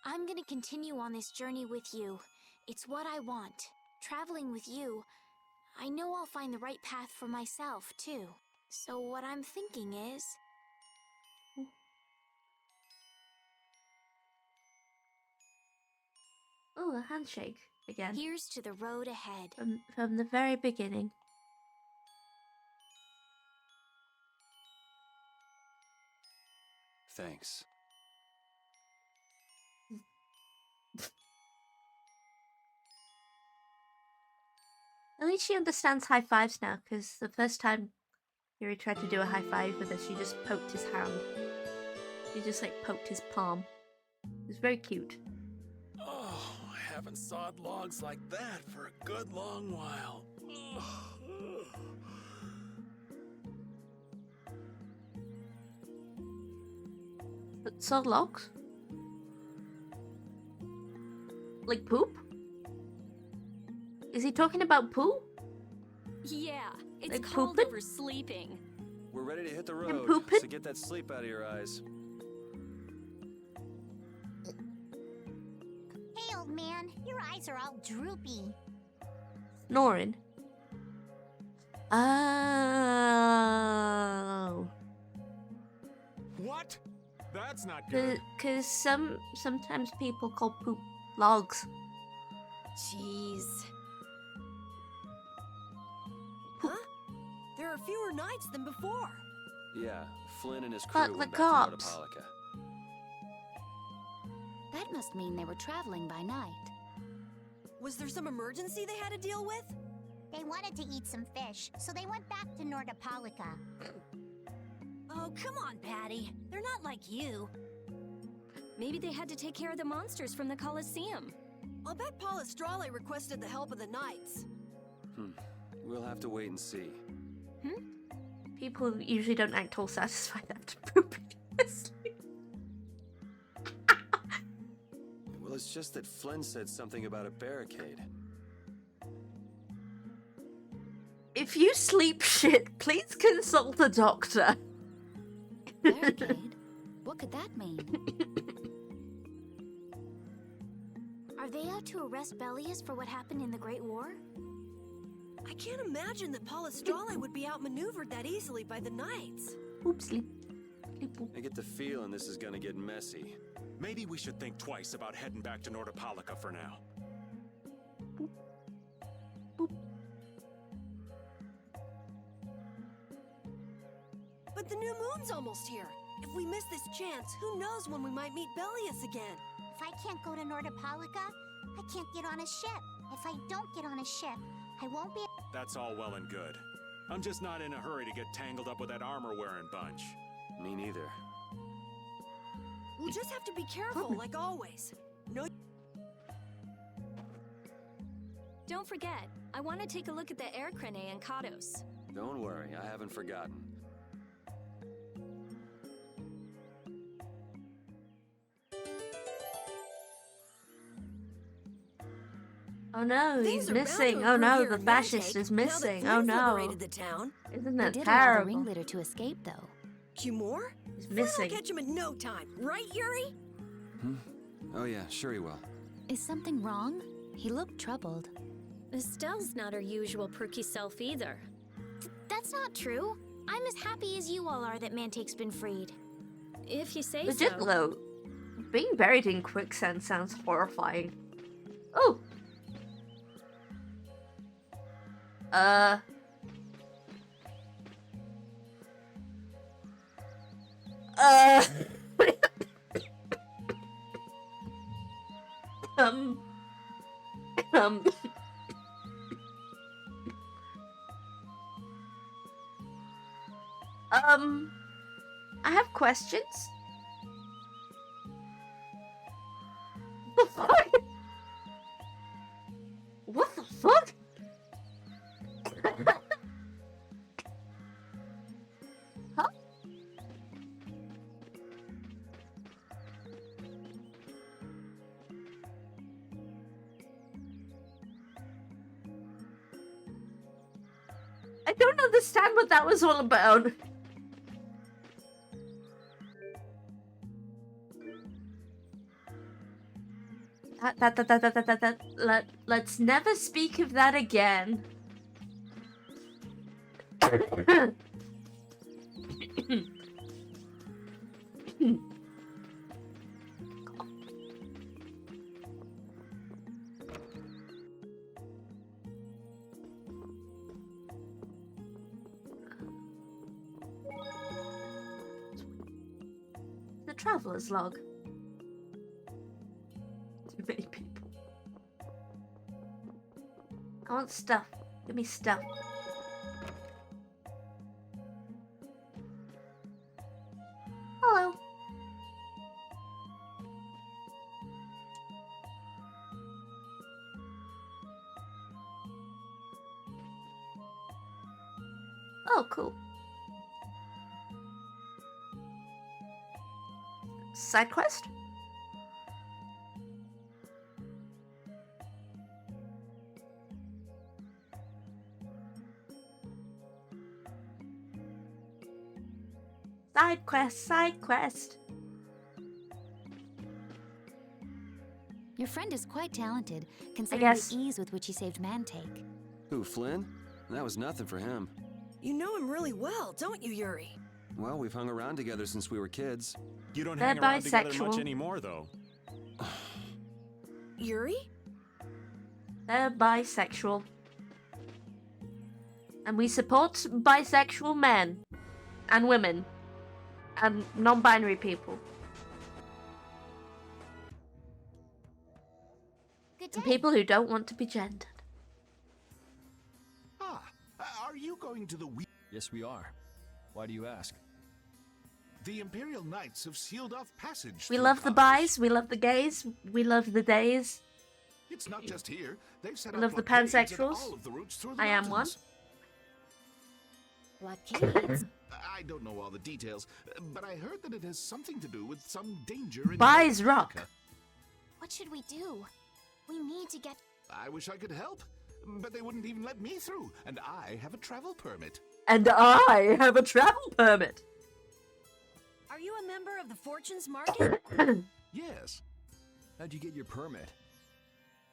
I'm gonna continue on this journey with you. It's what I want. Traveling with you, I know I'll find the right path for myself, too. So what I'm thinking is... Oh, a handshake again. Here's to the road ahead. From the very beginning. Thanks. At least she understands high fives now, because the first time Yuri tried to do a high five with her, she just poked his hand. She just like poked his palm. It was very cute. Oh, I haven't sawed logs like that for a good long while. But saw logs? Like poop? Is he talking about poo? Yeah, it's Like called pooping? oversleeping. We're ready to hit the road, pooping? so get that sleep out of your eyes. Hey, old man, your eyes are all droopy. Snoring. Oh. What? That's not good. Because sometimes people call poop logs. Jeez. Huh? There are fewer nights than before. Yeah, Flynn and his crew Fuck the went back cops. to Nordapalika. That must mean they were traveling by night. Was there some emergency they had to deal with? They wanted to eat some fish, so they went back to Nordapalika. Oh, come on, Patty. They're not like you. Maybe they had to take care of the monsters from the Colosseum. I'll bet Palestrale requested the help of the knights. We'll have to wait and see. People usually don't act all satisfied after pooping. Well, it's just that Flynn said something about a barricade. If you sleep shit, please consult a doctor. Barricade? What could that mean? Are they out to arrest Bellius for what happened in the Great War? I can't imagine that Palestrale would be outmaneuvered that easily by the knights. Poop, sleep. I get the feeling this is gonna get messy. Maybe we should think twice about heading back to Nordapalika for now. But the new moon's almost here. If we miss this chance, who knows when we might meet Bellius again? If I can't go to Nordapalika, I can't get on a ship. If I don't get on a ship, I won't be... That's all well and good. I'm just not in a hurry to get tangled up with that armor-wearing bunch. Me neither. We'll just have to be careful, like always. No... Don't forget, I want to take a look at the air crane and Kados. Don't worry, I haven't forgotten. Oh no, he's Things are bound to missing. Oh improve no, here the in fascist Mantake, is now that missing. Oh Flynn's no. liberated the town. Isn't They that did allow the terrible? ringleader to escape, though. Cumore? He's Flynn will missing. catch him in no time, right, Yuri? Oh yeah, sure he will. Is something wrong? He looked troubled. Estelle's not her usual perky self either. That's not true. I'm as happy as you all are that Mantake's been freed. If you say Legit so. though, being buried in quicksand sounds horrifying. Oh. um, um, I have questions. The fuck? What the fuck? Huh? I don't understand what that was all about. Let's never speak of that again. The traveler's log. Too many people. I want stuff. Give me stuff. Hello. Oh, cool. Side quest? Side quest, side quest. Your friend is quite talented, I considering guess. the ease with which he saved Mantake. Who, Flynn? That was nothing for him. You know him really well, don't you, Yuri? Well, we've hung around together since we were kids. You don't They're hang around together bisexual. much anymore, though. Yuri? They're bisexual. And we support bisexual men. And women. And non-binary people. Good And day. people who don't want to be gendered. Ah, are you going to the Yes, we are. Why do you ask? The Imperial Knights have sealed off passage. We through love the tunnels. bis, we love the gays, we love the days. It's not just here. They've set We up love the blockades at pansexuals. all of the routes through the I am one. mountains. Blockades? I don't know all the details, but I heard that it has something to do with some danger in Bis North rock. America. What should we do? We need to get... I wish I could help, but they wouldn't even let me through, and I have a travel permit. And I have a travel permit. Are you a member of the Fortunes Market? Yes. How'd you get your permit?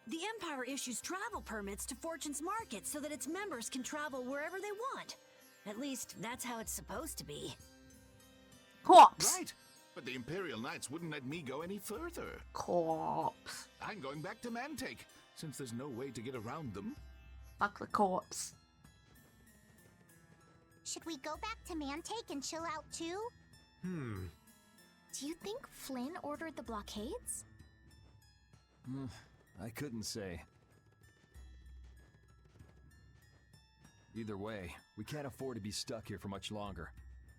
The Empire issues travel permits to Fortunes Market so that its members can travel wherever they want. At least, that's how it's supposed to be. Corpse. Right. But the Imperial Knights wouldn't let me go any further. Corpse. I'm going back to Mantake, since there's no way to get around them. Fuck the corpse. Should we go back to Mantake and chill out too? Do you think Flynn ordered the blockades? I couldn't say. Either way, we can't afford to be stuck here for much longer.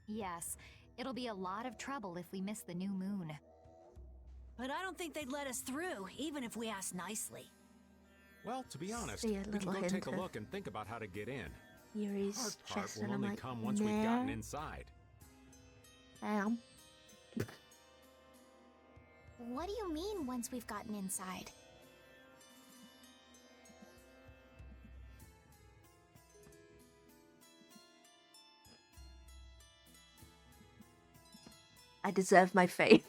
Yes, it'll be a lot of trouble if we miss the new moon. But I don't think they'd let us through, even if we asked nicely. Well, to be honest, See a we can little go hint take a of look and think about how to get in. Yuri's Hard part chest, will and I'm only like, come once we've gotten nah. inside. Damn. What do you mean once we've gotten inside? I deserve my fate.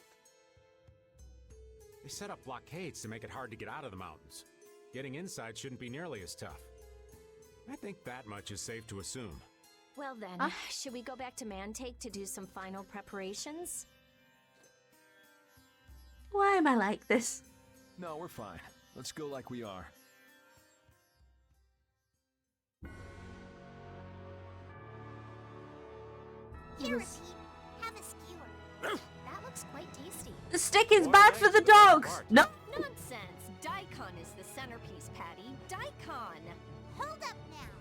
They set up blockades to make it hard to get out of the mountains. Getting inside shouldn't be nearly as tough. I think that much is safe to assume. Well then, should we go back to Mantake to do some final preparations? Why am I like this? No, we're fine. Let's go like we are. Here, Repeat. Have a skewer. That looks quite tasty. The stick is bad for the dogs. No. Nonsense! Daikon is the centerpiece, Patty. Daikon! Hold up now.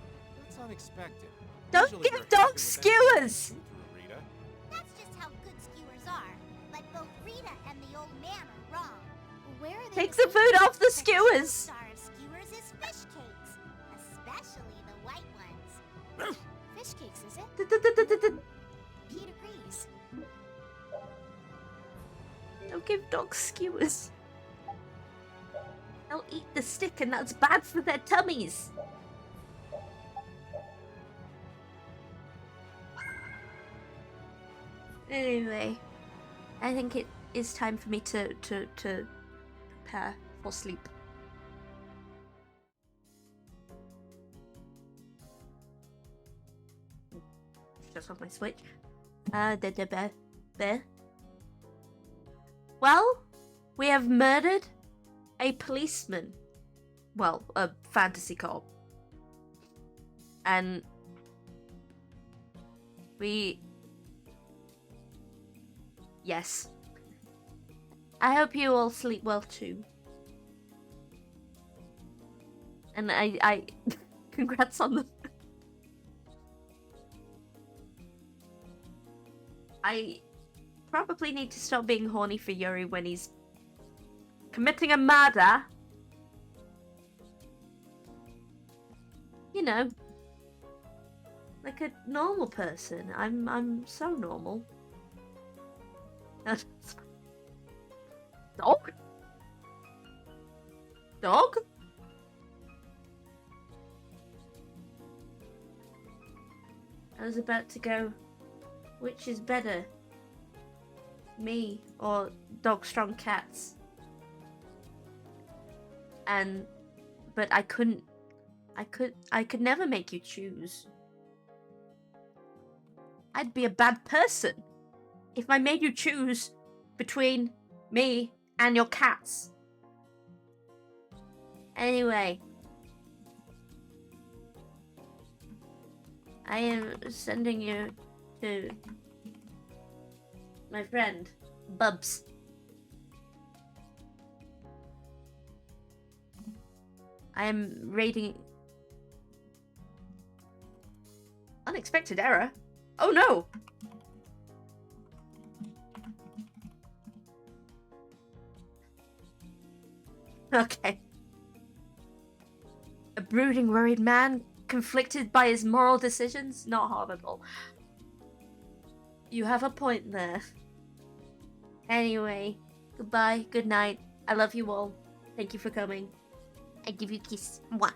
That's unexpected. Don't Usually give we're dogs happy with anything skewers. you through, Rita. That's just how good skewers are. But both Rita and the old man are wrong. Where are they? Take the food off the skewers. Star of skewers is fish cakes, especially the white ones. Fish cakes, is it? Pete agrees. Don't give dogs skewers. They'll eat the stick and that's bad for their tummies. Anyway, I think it is time for me to prepare for sleep. Just off my switch. Well, we have murdered a policeman. Well, a fantasy cop. And we... Yes. I hope you all sleep well too. And I congrats on the... I probably need to stop being horny for Yuri when he's committing a murder. You know, like a normal person. I'm so normal. Dog? Dog? I was about to go, which is better? Me or dog strong cats? But I couldn't. I could never make you choose. I'd be a bad person if I made you choose between me and your cats. Anyway, I am sending you to my friend, Bubs. I am raiding... Unexpected error? Oh no! Okay. A brooding, worried man, conflicted by his moral decisions? Not horrible. You have a point there. Anyway, goodbye, good night. I love you all. Thank you for coming. I give you a kiss. Mwah.